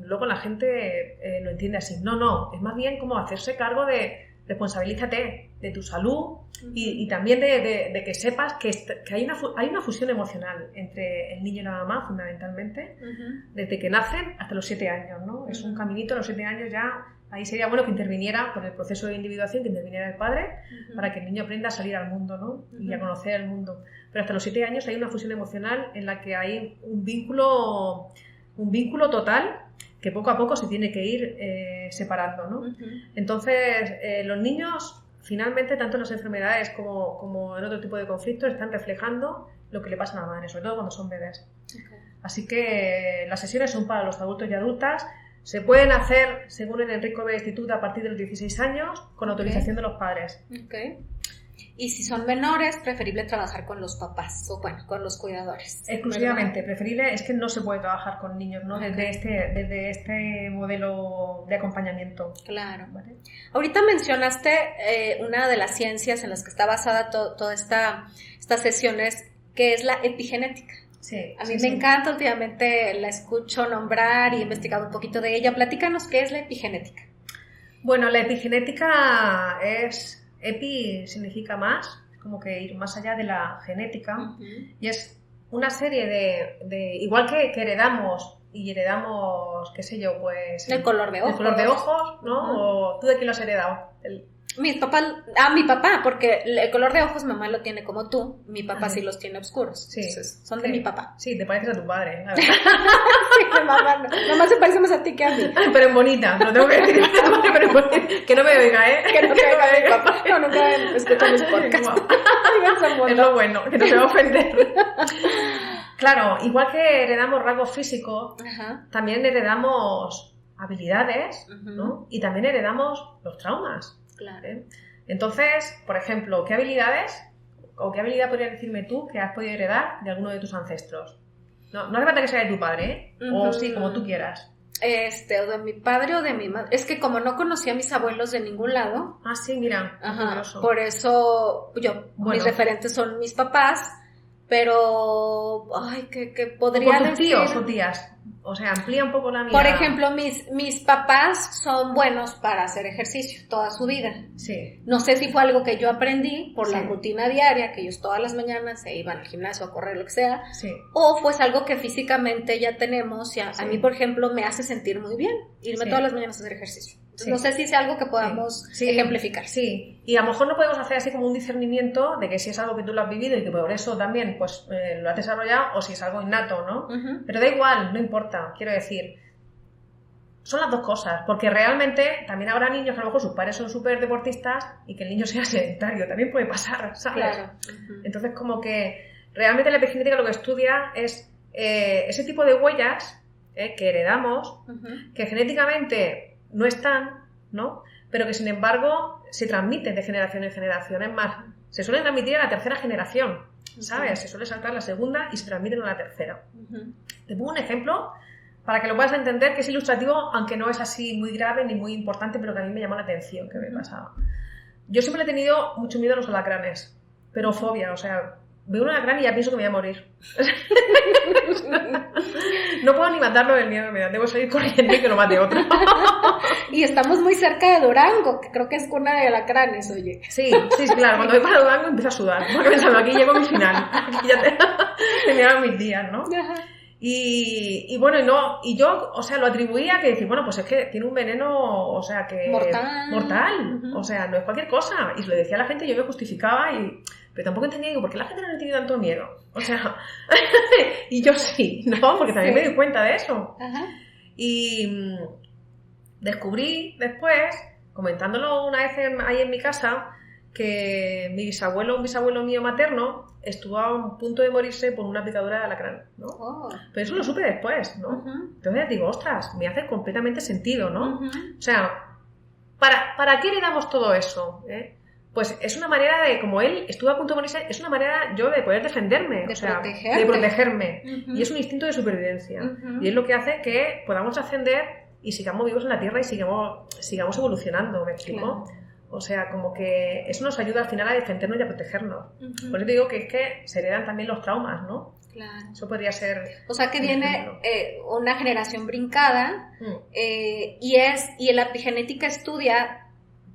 luego la gente lo entiende así. No, es más bien como hacerse cargo de responsabilízate de tu salud y también de que sepas que hay una fusión emocional entre el niño y la mamá, fundamentalmente, desde que nacen hasta los 7 años, ¿no? Es un caminito, a los 7 años ya, ahí sería bueno que interviniera por el proceso de individuación, que interviniera el padre, para que el niño aprenda a salir al mundo, ¿no? Y a conocer el mundo. Pero hasta los 7 años hay una fusión emocional en la que hay un vínculo total que poco a poco se tiene que ir separando, ¿no? Entonces, los niños, finalmente, tanto en las enfermedades como en otro tipo de conflictos, están reflejando lo que le pasa a la madre, sobre todo cuando son bebés. Así que las sesiones son para los adultos y adultas. Se pueden hacer, según el Enrique Corbera Institute, a partir de los 16 años, con autorización de los padres. Y si son menores, preferible trabajar con los papás o bueno, con los cuidadores. Exclusivamente, preferible es que no se puede trabajar con niños, ¿no? Desde este modelo de acompañamiento. Claro. ¿Vale? Ahorita mencionaste una de las ciencias en las que está basada toda estas sesiones, que es la epigenética. Sí, a mí me encanta, últimamente la escucho nombrar y he investigado un poquito de ella. Platícanos qué es la epigenética. Bueno, la epigenética es... Epi significa más, como que ir más allá de la genética, y es una serie de igual que heredamos, qué sé yo, pues... El color de ojos. El color de ojos, ¿no? ¿O tú de quién lo has heredado? Mi papá, porque el color de ojos mamá lo tiene como tú, mi papá sí los tiene oscuros. Sí. Entonces, son de mi papá. Sí, te pareces a tu padre, la verdad. Sí, mamá no. Nomás se parece más a ti que a mí. Pero en bonita, lo tengo que decir. Pero que no me oiga, ¿eh? Que no me oiga mi papá. No, nunca escucho mis podcasts. Es lo bueno, que no se va a ofender. Claro, igual que heredamos rasgos físicos, también heredamos habilidades, ¿no? Y también heredamos los traumas. Claro. Entonces, por ejemplo, ¿qué habilidad podrías decirme tú que has podido heredar de alguno de tus ancestros? No hace falta que sea de tu padre, ¿eh? O sí, como tú quieras. O de mi padre o de mi madre. Es que como no conocí a mis abuelos de ningún lado. Ah, sí, mira. Por eso mis referentes son mis papás, pero que podría decir... tíos o tías. O sea, amplía un poco la mirada. Por ejemplo, mis papás son buenos para hacer ejercicio toda su vida. Sí. No sé si fue algo que yo aprendí por la rutina diaria, que ellos todas las mañanas se iban al gimnasio a correr, lo que sea. Sí. O pues algo que físicamente ya tenemos y a mí, por ejemplo, me hace sentir muy bien irme todas las mañanas a hacer ejercicio. Entonces, no sé si es algo que podamos ejemplificar. Sí, y a lo mejor no podemos hacer así como un discernimiento de que si es algo que tú lo has vivido y que por eso también pues lo has desarrollado, o si es algo innato, ¿no? Pero da igual, no importa, quiero decir, son las dos cosas, porque realmente también habrá niños que a lo mejor sus padres son súper deportistas y que el niño sea sedentario, también puede pasar, ¿sabes? Claro. Entonces como que realmente la epigenética lo que estudia es ese tipo de huellas que heredamos, que genéticamente no están, ¿no? Pero que sin embargo se transmiten de generación en generación. Es más, se suelen transmitir a la tercera generación, ¿sabes? Se suele saltar la segunda y se transmiten a la tercera. Te pongo un ejemplo para que lo puedas entender, que es ilustrativo, aunque no es así muy grave ni muy importante, pero que a mí me llamó la atención, que me pasaba. Yo siempre he tenido mucho miedo a los alacranes, pero fobia, o sea, veo un alacrán y ya pienso que me voy a morir. No puedo ni matarlo del miedo que me da. Debo salir corriendo y que lo mate otro. Y estamos muy cerca de Durango, que creo que es cuna de alacranes, oye. Sí, claro. Cuando voy para Durango empiezo a sudar. Porque pensando, aquí llego a mi final. Aquí ya terminaron mis días, ¿no? Y bueno, y yo, o sea, lo atribuía a que decir, bueno, pues es que tiene un veneno, o sea, que... Mortal. O sea, no es cualquier cosa. Y se lo decía a la gente y yo me justificaba pero tampoco entendía, digo, ¿por qué la gente no le tiene tanto miedo? O sea, y yo sí, ¿no? Porque también me di cuenta de eso. Y descubrí después, comentándolo una vez ahí en mi casa, que un bisabuelo mío materno estuvo a un punto de morirse por una picadura de alacrán, ¿no? Oh. Pero eso lo supe después, ¿no? Entonces digo, ostras, me hace completamente sentido, ¿no? O sea, ¿para qué le damos todo eso? Pues es una manera de, como él estuvo a punto de morirse, es una manera yo de poder defenderme, de protegerme. Y es un instinto de supervivencia. Y es lo que hace que podamos ascender y sigamos vivos en la Tierra y sigamos evolucionando, ¿me explico? Claro. O sea, como que eso nos ayuda al final a defendernos y a protegernos. Por eso te digo que es que se heredan también los traumas, ¿no? Claro. Eso podría ser... O sea, que viene una generación brincada y la epigenética estudia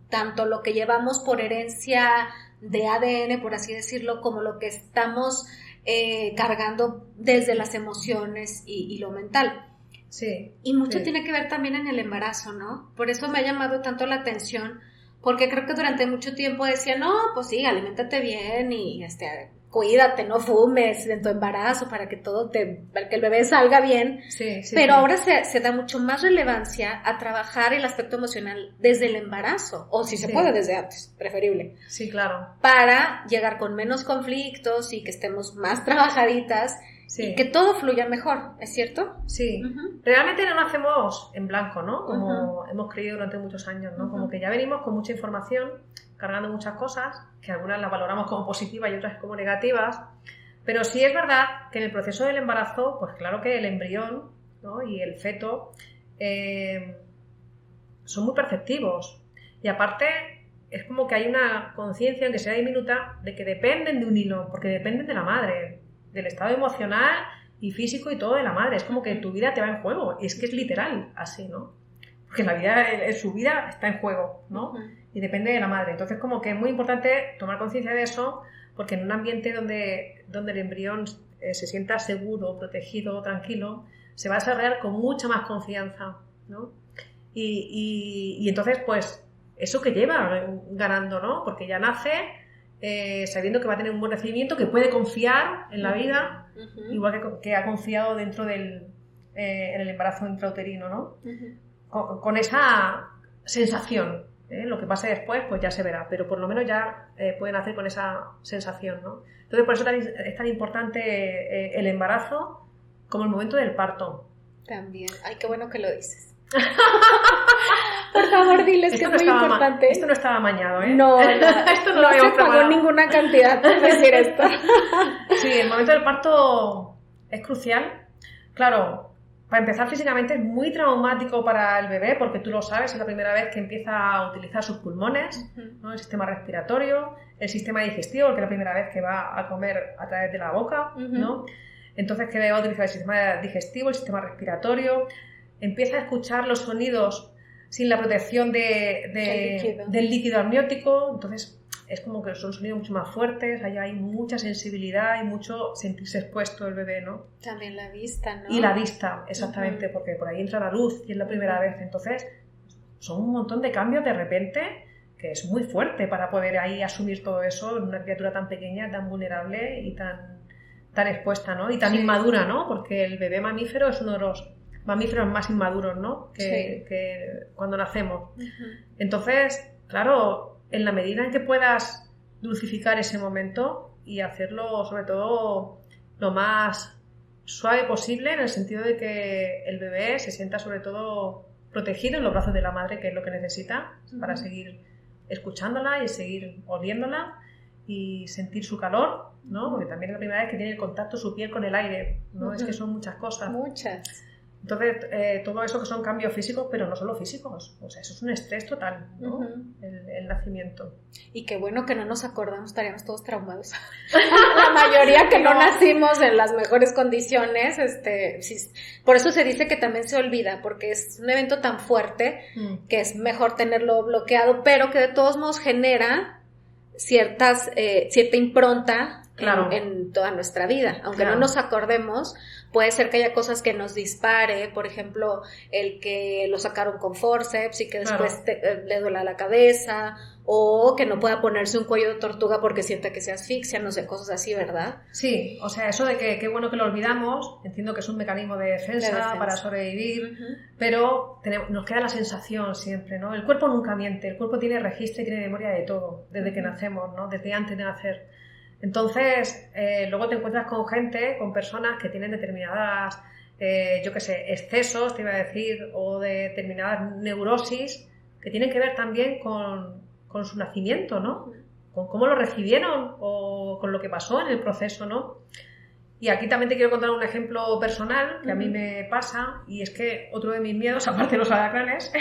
tanto lo que llevamos por herencia de ADN, por así decirlo, como lo que estamos cargando desde las emociones y lo mental. Sí. Y mucho tiene que ver también en el embarazo, ¿no? Por eso me ha llamado tanto la atención, porque creo que durante mucho tiempo decía, no, pues sí, aliméntate bien y cuídate, no fumes en tu embarazo para que el bebé salga bien. Sí, pero ahora se da mucho más relevancia a trabajar el aspecto emocional desde el embarazo, o si se puede desde antes, preferible. Sí, claro. Para llegar con menos conflictos y que estemos más trabajaditas. Sí. Y que todo fluya mejor, ¿es cierto? Sí. Realmente no nacemos en blanco, ¿no? Como hemos creído durante muchos años, ¿no? Como que ya venimos con mucha información, cargando muchas cosas, que algunas las valoramos como positivas y otras como negativas. Pero sí es verdad que en el proceso del embarazo, pues claro que el embrión, ¿no? Y el feto son muy perceptivos. Y aparte es como que hay una conciencia, aunque sea diminuta, de que dependen de un hilo, porque dependen de la madre, del estado emocional y físico y todo de la madre. Es como que tu vida te va en juego. Y es que es literal así, ¿no? Porque su vida está en juego, ¿no? Y depende de la madre. Entonces, como que es muy importante tomar conciencia de eso, porque en un ambiente donde el embrión se sienta seguro, protegido, tranquilo, se va a desarrollar con mucha más confianza, ¿no? Y entonces, pues, eso que lleva ganando, ¿no? Porque ya nace sabiendo que va a tener un buen recibimiento, que puede confiar en la vida, igual que ha confiado dentro en el embarazo intrauterino, ¿no? Con esa sensación. Lo que pase después, pues ya se verá, pero por lo menos ya pueden hacer con esa sensación, ¿no? Entonces, por eso es tan importante el embarazo como el momento del parto. También. Ay, qué bueno que lo dices. Por favor, diles que es muy importante. Esto no estaba amañado, ¿eh? No, esto no lo habíamos se pagó preparado. Ninguna cantidad por decir esto. Sí, el momento del parto es crucial. Claro, para empezar, físicamente es muy traumático para el bebé, porque tú lo sabes, es la primera vez que empieza a utilizar sus pulmones, ¿no? El sistema respiratorio, el sistema digestivo, porque es la primera vez que va a comer a través de la boca, ¿no? Entonces, que va a utilizar el sistema digestivo, el sistema respiratorio, empieza a escuchar los sonidos sin la protección del líquido amniótico. Entonces es como que son sonidos mucho más fuertes, ahí hay mucha sensibilidad y mucho sentirse expuesto el bebé, ¿no? También la vista, ¿no? Y la vista, exactamente, porque por ahí entra la luz y es la primera vez. Entonces son un montón de cambios de repente que es muy fuerte para poder ahí asumir todo eso en una criatura tan pequeña, tan vulnerable y tan expuesta, ¿no? Y tan inmadura, ¿no? Porque el bebé mamífero es uno de los mamíferos más inmaduros, ¿no? Que cuando nacemos. Entonces, claro, en la medida en que puedas dulcificar ese momento y hacerlo, sobre todo, lo más suave posible, en el sentido de que el bebé se sienta, sobre todo, protegido en los brazos de la madre, que es lo que necesita para seguir escuchándola y seguir oliéndola y sentir su calor, ¿no? Porque también es la primera vez que tiene el contacto su piel con el aire, ¿no? Es que son muchas cosas. Muchas. Entonces, todo eso que son cambios físicos, pero no solo físicos, o sea, eso es un estrés total, ¿no? El nacimiento. Y qué bueno que no nos acordamos, estaríamos todos traumados. La mayoría que no nacimos en las mejores condiciones, por eso se dice que también se olvida, porque es un evento tan fuerte que es mejor tenerlo bloqueado, pero que de todos modos genera cierta impronta Claro. en toda nuestra vida. Aunque Claro. no nos acordemos, puede ser que haya cosas que nos dispare, por ejemplo, el que lo sacaron con forceps y que después le duela la cabeza, o que no pueda ponerse un cuello de tortuga porque sienta que se asfixia, no sé, cosas así, ¿verdad? Sí, o sea, eso de que qué bueno que lo olvidamos, entiendo que es un mecanismo de defensa para sobrevivir, pero nos queda la sensación siempre, ¿no? El cuerpo nunca miente, el cuerpo tiene registro y tiene memoria de todo, desde que nacemos, ¿no? Desde antes de nacer. Entonces, luego te encuentras con gente, con personas que tienen determinadas, yo qué sé, excesos, te iba a decir, o de determinadas neurosis que tienen que ver también con su nacimiento, ¿no? Con cómo lo recibieron o con lo que pasó en el proceso, ¿no? Y aquí también te quiero contar un ejemplo personal que a mí me pasa, y es que otro de mis miedos, aparte de los alacranes,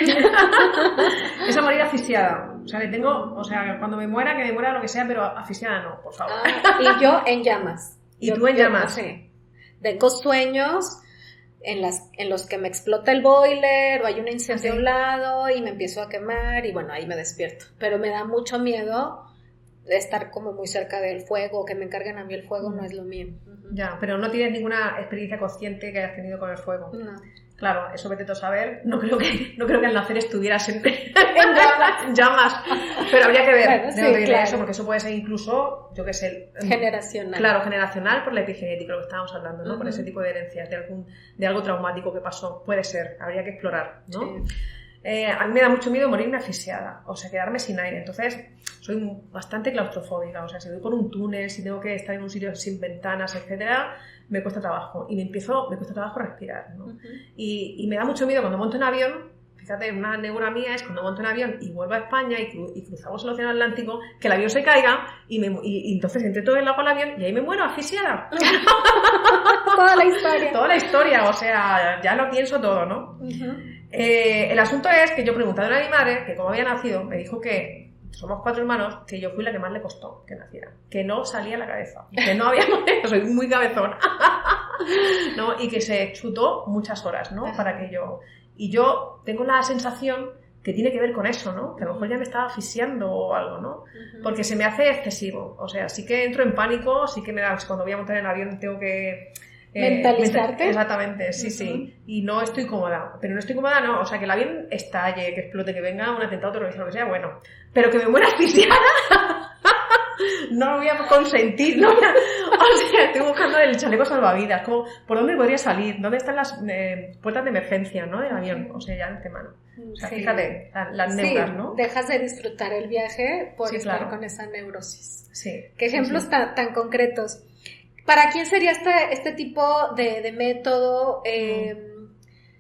es a morir asfixiada. O sea, cuando me muera, que me muera lo que sea, pero asfixiada no, por favor. Y yo en llamas. ¿Y tú en llamas? No sé. Tengo sueños en los que me explota el boiler o hay un incendio a un lado y me empiezo a quemar y bueno, ahí me despierto. Pero me da mucho miedo de estar como muy cerca del fuego, que me encarguen a mí el fuego, no es lo mío. Ya, pero no tienes ninguna experiencia consciente que hayas tenido con el fuego. No. Claro, eso vete tú a saber. No creo que al nacer estuvieras en llamas. Pero habría que ver. Bueno, sí, claro. Eso, porque eso puede ser incluso, yo qué sé, generacional. Claro, generacional por la epigenética, lo que estábamos hablando, ¿no? Por ese tipo de herencias, de algo traumático que pasó. Puede ser, habría que explorar, ¿no? Sí. A mí me da mucho miedo morirme asfixiada, o sea, quedarme sin aire. Entonces, soy bastante claustrofóbica. O sea, si voy por un túnel, si tengo que estar en un sitio sin ventanas, etcétera, me cuesta trabajo. Y me cuesta trabajo respirar, ¿no? Y me da mucho miedo cuando monto en avión. Fíjate, una neura mía es cuando monto en avión y vuelvo a España y cruzamos el Océano Atlántico, que el avión se caiga y entonces entre todo el agua al avión y ahí me muero asfixiada. Toda la historia. Toda la historia, o sea, ya lo pienso todo, ¿no? El asunto es que yo pregunté a mi madre, que como había nacido, me dijo que somos 4 hermanos, que yo fui la que más le costó que naciera, que no salía la cabeza, que no había manera, soy muy cabezona, ¿no? Y que se chutó muchas horas, ¿no? Para que yo... Y yo tengo la sensación que tiene que ver con eso, ¿no? Que a lo mejor ya me estaba asfixiando o algo, ¿no? Porque se me hace excesivo, o sea, sí que entro en pánico, sí que me da, cuando voy a montar en el avión tengo que... mentalizarte. Exactamente, sí, sí. Y no estoy cómoda. Pero no estoy cómoda, no. O sea, que el avión estalle, que explote, que venga un atentado terrorista, lo que sea, bueno. Pero que me muera asfixiada, no lo voy a consentir, ¿no? O sea, estoy buscando el chaleco salvavidas. Como, ¿por dónde podría salir? ¿Dónde están las puertas de emergencia, ¿no? Del avión. O sea, ya de antemano. O sea, fíjate, las neuras, ¿no? Dejas de disfrutar el viaje por estar con esa neurosis. Sí. ¿Qué ejemplos tan concretos? ¿Para quién sería este tipo de método?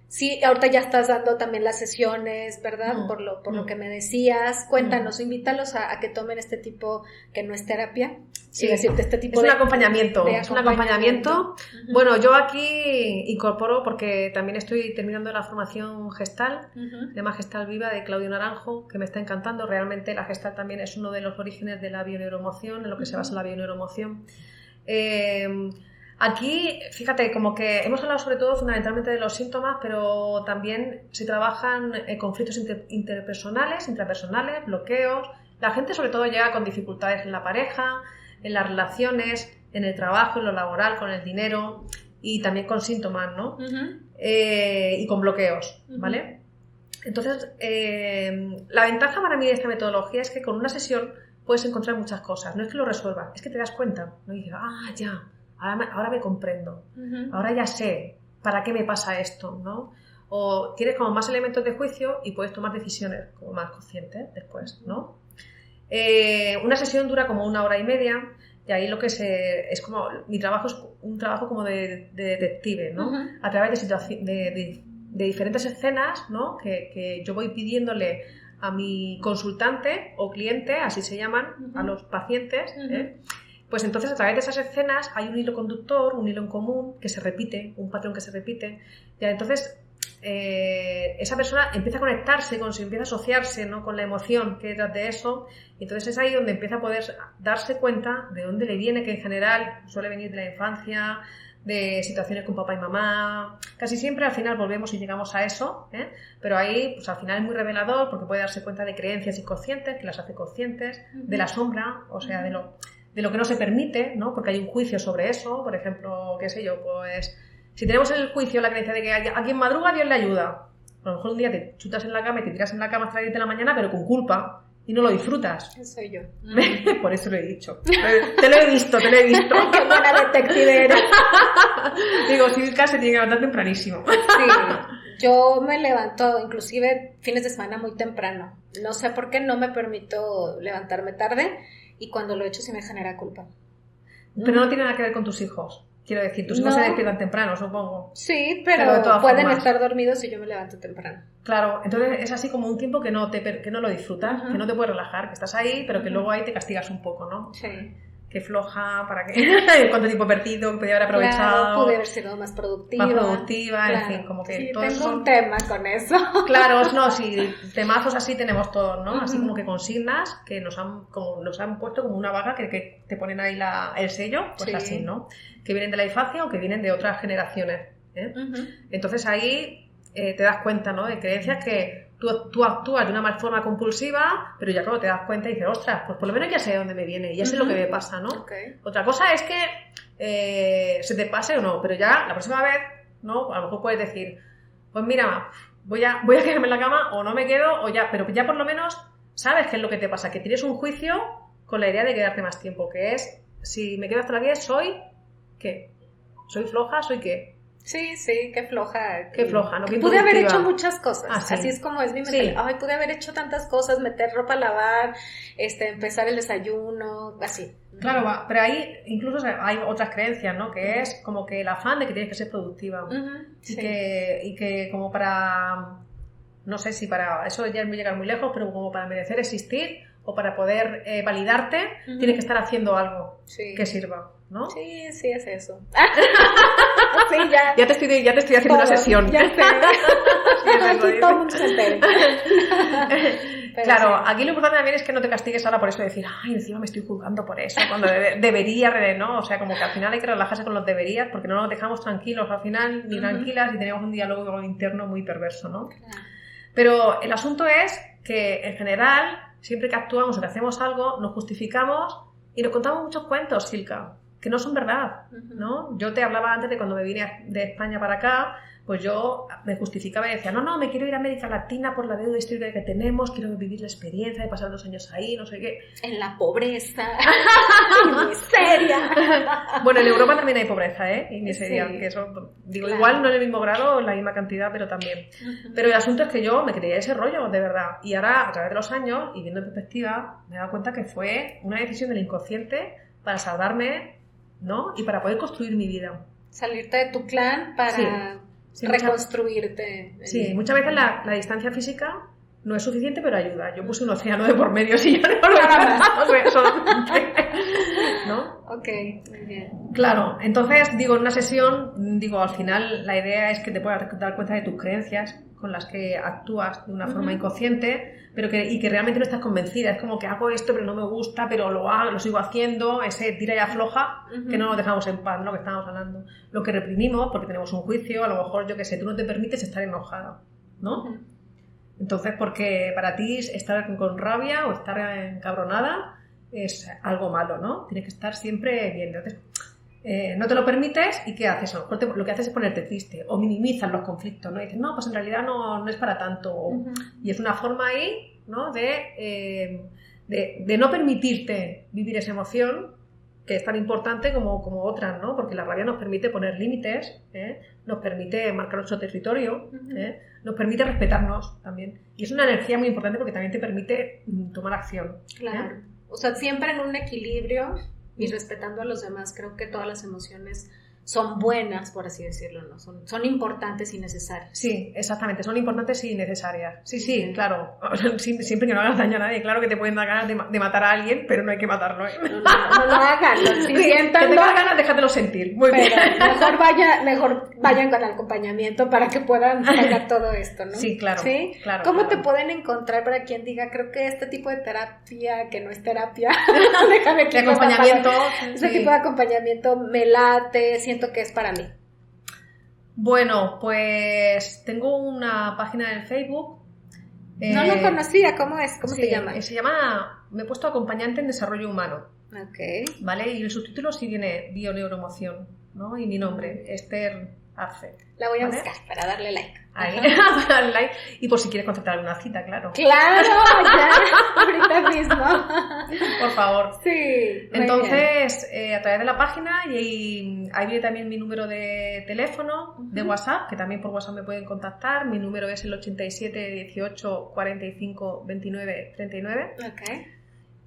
Sí, ahorita ya estás dando también las sesiones, ¿verdad? Por lo que me decías. Cuéntanos, invítalos a que tomen este tipo, que no es terapia. Sí, decirte este tipo es un acompañamiento. Es un acompañamiento. Bueno, yo aquí incorporo, porque también estoy terminando la formación Gestal, se llama Gestal Viva, de Claudio Naranjo, que me está encantando. Realmente la Gestal también es uno de los orígenes de la bioneuroemoción, en lo que se basa la bioneuroemoción. Aquí, fíjate, como que hemos hablado sobre todo fundamentalmente de los síntomas, pero también se trabajan conflictos interpersonales, intrapersonales, bloqueos. La gente sobre todo llega con dificultades en la pareja, en las relaciones, en el trabajo, en lo laboral, con el dinero y también con síntomas, ¿no? Y con bloqueos, ¿vale? Entonces, la ventaja para mí de esta metodología es que con una sesión puedes encontrar muchas cosas. No es que lo resuelvas, es que te das cuenta, ¿no? Y dices, ya, ahora me comprendo, ahora ya sé para qué me pasa esto, ¿no? O tienes como más elementos de juicio y puedes tomar decisiones como más conscientes después, ¿no? Una sesión dura como 1 hora y media y ahí lo que es como, mi trabajo es un trabajo como de detective, ¿no? A través de diferentes escenas, ¿no? Que yo voy pidiéndole a mi consultante o cliente, así se llaman, a los pacientes, pues entonces a través de esas escenas hay un hilo conductor, un hilo en común que se repite, un patrón que se repite. Ya, entonces esa persona empieza a conectarse, empieza a asociarse, ¿no? Con la emoción que hay detrás de eso, y entonces es ahí donde empieza a poder darse cuenta de dónde le viene, que en general suele venir de la infancia, de situaciones con papá y mamá. Casi siempre al final volvemos y llegamos a eso, pero ahí pues al final es muy revelador porque puede darse cuenta de creencias inconscientes que las hace conscientes, de la sombra, o sea, de de lo que no se permite, ¿no? Porque hay un juicio sobre eso, por ejemplo, qué sé yo, pues si tenemos en el juicio la creencia de que a quien madruga Dios le ayuda, a lo mejor un día te chutas en la cama y te tiras en la cama hasta las 10 de la mañana, pero con culpa, y no lo disfrutas. Eso soy yo. Por eso lo he dicho. Te lo he visto. Qué buena detective eres. Digo, Silka se tiene que levantar tempranísimo. Sí, yo me levanto inclusive fines de semana muy temprano. No sé por qué no me permito levantarme tarde y cuando lo he hecho sí me genera culpa. Pero no tiene nada que ver con tus hijos. Quiero decir, tus hijos se despiertan temprano, supongo. Sí, pero pueden estar dormidos y yo me levanto temprano. Claro, entonces es así como un tiempo que no lo disfrutas, que no te puedes relajar, que estás ahí, pero que luego ahí te castigas un poco, ¿no? Sí. Qué floja, ¿para qué? ¿Cuánto tiempo perdido? Que podía haber aprovechado. Claro, pude haber sido más productiva. En fin, como que sí, todo tengo eso. Un tema con eso. Claro, no, sí, temazos así tenemos todos, ¿no? Así como que consignas que nos han puesto como una vaga que te ponen ahí el sello, pues así, ¿no? Que vienen de la infancia o que vienen de otras generaciones, ¿eh? Entonces ahí te das cuenta, ¿no? De creencias que tú actúas de una forma compulsiva, pero ya cuando te das cuenta y dices, ostras, pues por lo menos ya sé de dónde me viene, ya sé lo que me pasa, ¿no? Okay. Otra cosa es que se te pase o no, pero ya la próxima vez, ¿no? A lo mejor puedes decir, pues mira, voy a quedarme en la cama o no me quedo, o ya, pero ya por lo menos sabes qué es lo que te pasa, que tienes un juicio con la idea de quedarte más tiempo, que es, si me quedo hasta las 10, ¿soy qué? ¿Soy floja? ¿Soy qué? Sí, qué floja. Qué floja, ¿no? Qué pude haber hecho muchas cosas. Sí. Así es como es mi mentalidad. Sí. Ay, pude haber hecho tantas cosas, meter ropa a lavar, empezar el desayuno, así. Claro, pero ahí incluso hay otras creencias, ¿no? Que es como que el afán de que tienes que ser productiva. Sí. Y que como para, no sé si para, eso ya es llegar muy lejos, pero como para merecer existir o para poder validarte, tienes que estar haciendo algo que sirva, ¿no? Sí, es eso. Sí, ya te estoy haciendo una sesión. Ya sé. Aquí todo el mundo se entera. Claro, aquí lo importante también es que no te castigues ahora por eso de decir, ay, encima me estoy juzgando por eso, cuando debería, ¿no? O sea, como que al final hay que relajarse con los deberías porque no nos dejamos tranquilos al final, ni tranquilas, y tenemos un diálogo interno muy perverso, ¿no? Claro. Pero el asunto es que, en general, siempre que actuamos o que hacemos algo, nos justificamos y nos contamos muchos cuentos, Silka, que no son verdad, ¿no? Yo te hablaba antes de cuando me vine de España para acá, pues yo me justificaba y decía, no, me quiero ir a América Latina por la deuda histórica que tenemos, quiero vivir la experiencia de pasar 2 años ahí, no sé qué. En la pobreza, en miseria. Bueno, en Europa también hay pobreza, y miseria, que eso, digo, claro. Igual no en el mismo grado, en la misma cantidad, pero también. Pero el asunto es que yo me creía ese rollo, de verdad, y ahora, a través de los años, y viendo en perspectiva, me he dado cuenta que fue una decisión del inconsciente para salvarme, ¿no? Y para poder construir mi vida. Salirte de tu clan para reconstruirte. Sí, muchas veces la distancia física no es suficiente, pero ayuda. Yo puse un océano de por medio si ya no lo he solamente, ¿no? Ok, muy bien. Claro, entonces, digo, en una sesión, al final la idea es que te puedas dar cuenta de tus creencias con las que actúas de una forma inconsciente, pero que realmente no estás convencida. Es como que hago esto, pero no me gusta, pero lo sigo haciendo, ese tira y afloja, que no nos dejamos en paz, ¿no? Que estábamos hablando. Lo que reprimimos, porque tenemos un juicio, a lo mejor, yo qué sé, tú no te permites estar enojada, ¿no? Entonces, porque para ti estar con rabia o estar encabronada es algo malo, ¿no? Tienes que estar siempre bien. Entonces, no te lo permites, ¿y qué haces? A lo mejor lo que haces es ponerte triste o minimizas los conflictos, ¿no? Y dices, no, pues en realidad no es para tanto. Y es una forma ahí, ¿no? De no permitirte vivir esa emoción que es tan importante como otras, ¿no? Porque la rabia nos permite poner límites, nos permite marcar nuestro territorio, nos permite respetarnos también. Y es una energía muy importante porque también te permite tomar acción. Claro. O sea, siempre en un equilibrio y respetando a los demás. Creo que todas las emociones son buenas, por así decirlo, ¿no? Son importantes y necesarias. Sí, exactamente, son importantes y necesarias. Sí, claro. Siempre que no hagas daño a nadie. Claro que te pueden dar ganas de matar a alguien, pero no hay que matarlo, ¿eh? No lo hagan. Si sientan, que tengas ganas, déjatelo sentir. Muy bien. Mejor vayan con acompañamiento para que puedan sacar todo esto, ¿no? Sí, claro. ¿Sí? Claro, ¿Cómo claro. te pueden encontrar para quien diga, creo que este tipo de terapia, que no es terapia, déjame de acompañamiento, ese tipo de acompañamiento me late, siento que es para mí? Bueno, pues tengo una página en Facebook. No lo conocía, ¿cómo es? ¿Cómo se llama? Se llama, me he puesto acompañante en desarrollo humano. Ok. ¿Vale? Y el subtítulo sí tiene Bio-Neuroemoción, ¿no? Y mi nombre, Esther Arce. La voy a ¿vale? buscar para darle like. Ahí, para darle like. Y por si quieres concertar alguna cita, claro. ¡Claro! Ya, ahorita mismo. Por favor. Sí. Entonces, a través de la página, y ahí viene también mi número de teléfono, de WhatsApp, que también por WhatsApp me pueden contactar. Mi número es el 87 18 45 29 39. Ok.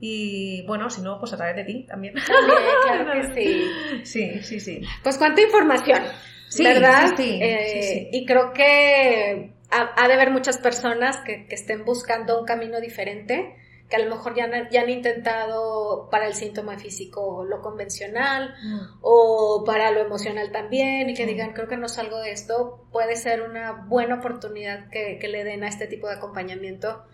Y bueno, si no, pues a través de ti también. También, claro que sí. Sí, sí, sí. Pues cuánta información, Sí, ¿verdad? sí, sí. Y creo que ha de haber muchas personas que estén buscando un camino diferente, que a lo mejor ya han intentado para el síntoma físico lo convencional o para lo emocional también, y que digan, creo que no salgo de esto. Puede ser una buena oportunidad que le den a este tipo de acompañamiento.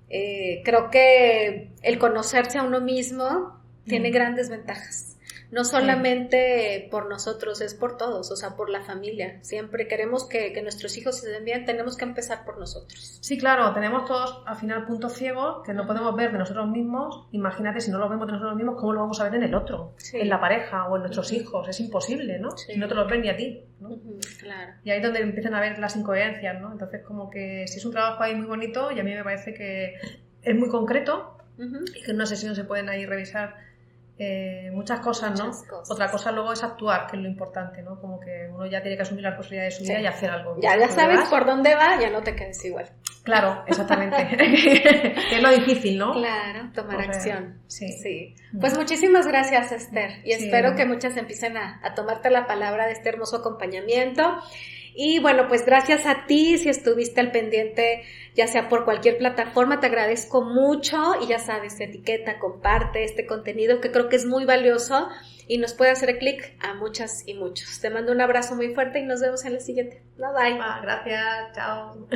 Creo que el conocerse a uno mismo tiene grandes ventajas. No solamente por nosotros, es por todos, o sea, por la familia. Siempre queremos que nuestros hijos se den bien, tenemos que empezar por nosotros. Sí, claro, tenemos todos al final puntos ciegos que no podemos ver de nosotros mismos. Imagínate, si no lo vemos de nosotros mismos, ¿cómo lo vamos a ver en el otro? Sí. En la pareja o en nuestros hijos. Es imposible, ¿no? Sí. Si no te los ven ni a ti, ¿no? Claro. Y ahí es donde empiezan a ver las incoherencias, ¿no? Entonces, como que si es un trabajo ahí muy bonito, y a mí me parece que es muy concreto y que en una sesión se pueden ahí revisar muchas cosas, ¿no? Otra cosa luego es actuar, que es lo importante, ¿no? Como que uno ya tiene que asumir la responsabilidad de su vida y hacer algo. Ya sabes por dónde va, ya no te quedes igual. Claro, exactamente. Que es lo difícil, ¿no? Claro, tomar acción. Sí. Pues muchísimas gracias, Esther, y espero que muchas empiecen a tomarte la palabra de este hermoso acompañamiento. Y bueno, pues gracias a ti, si estuviste al pendiente, ya sea por cualquier plataforma, te agradezco mucho, y ya sabes, etiqueta, comparte este contenido que creo que es muy valioso y nos puede hacer clic a muchas y muchos. Te mando un abrazo muy fuerte y nos vemos en la siguiente. Bye bye. Gracias, chao.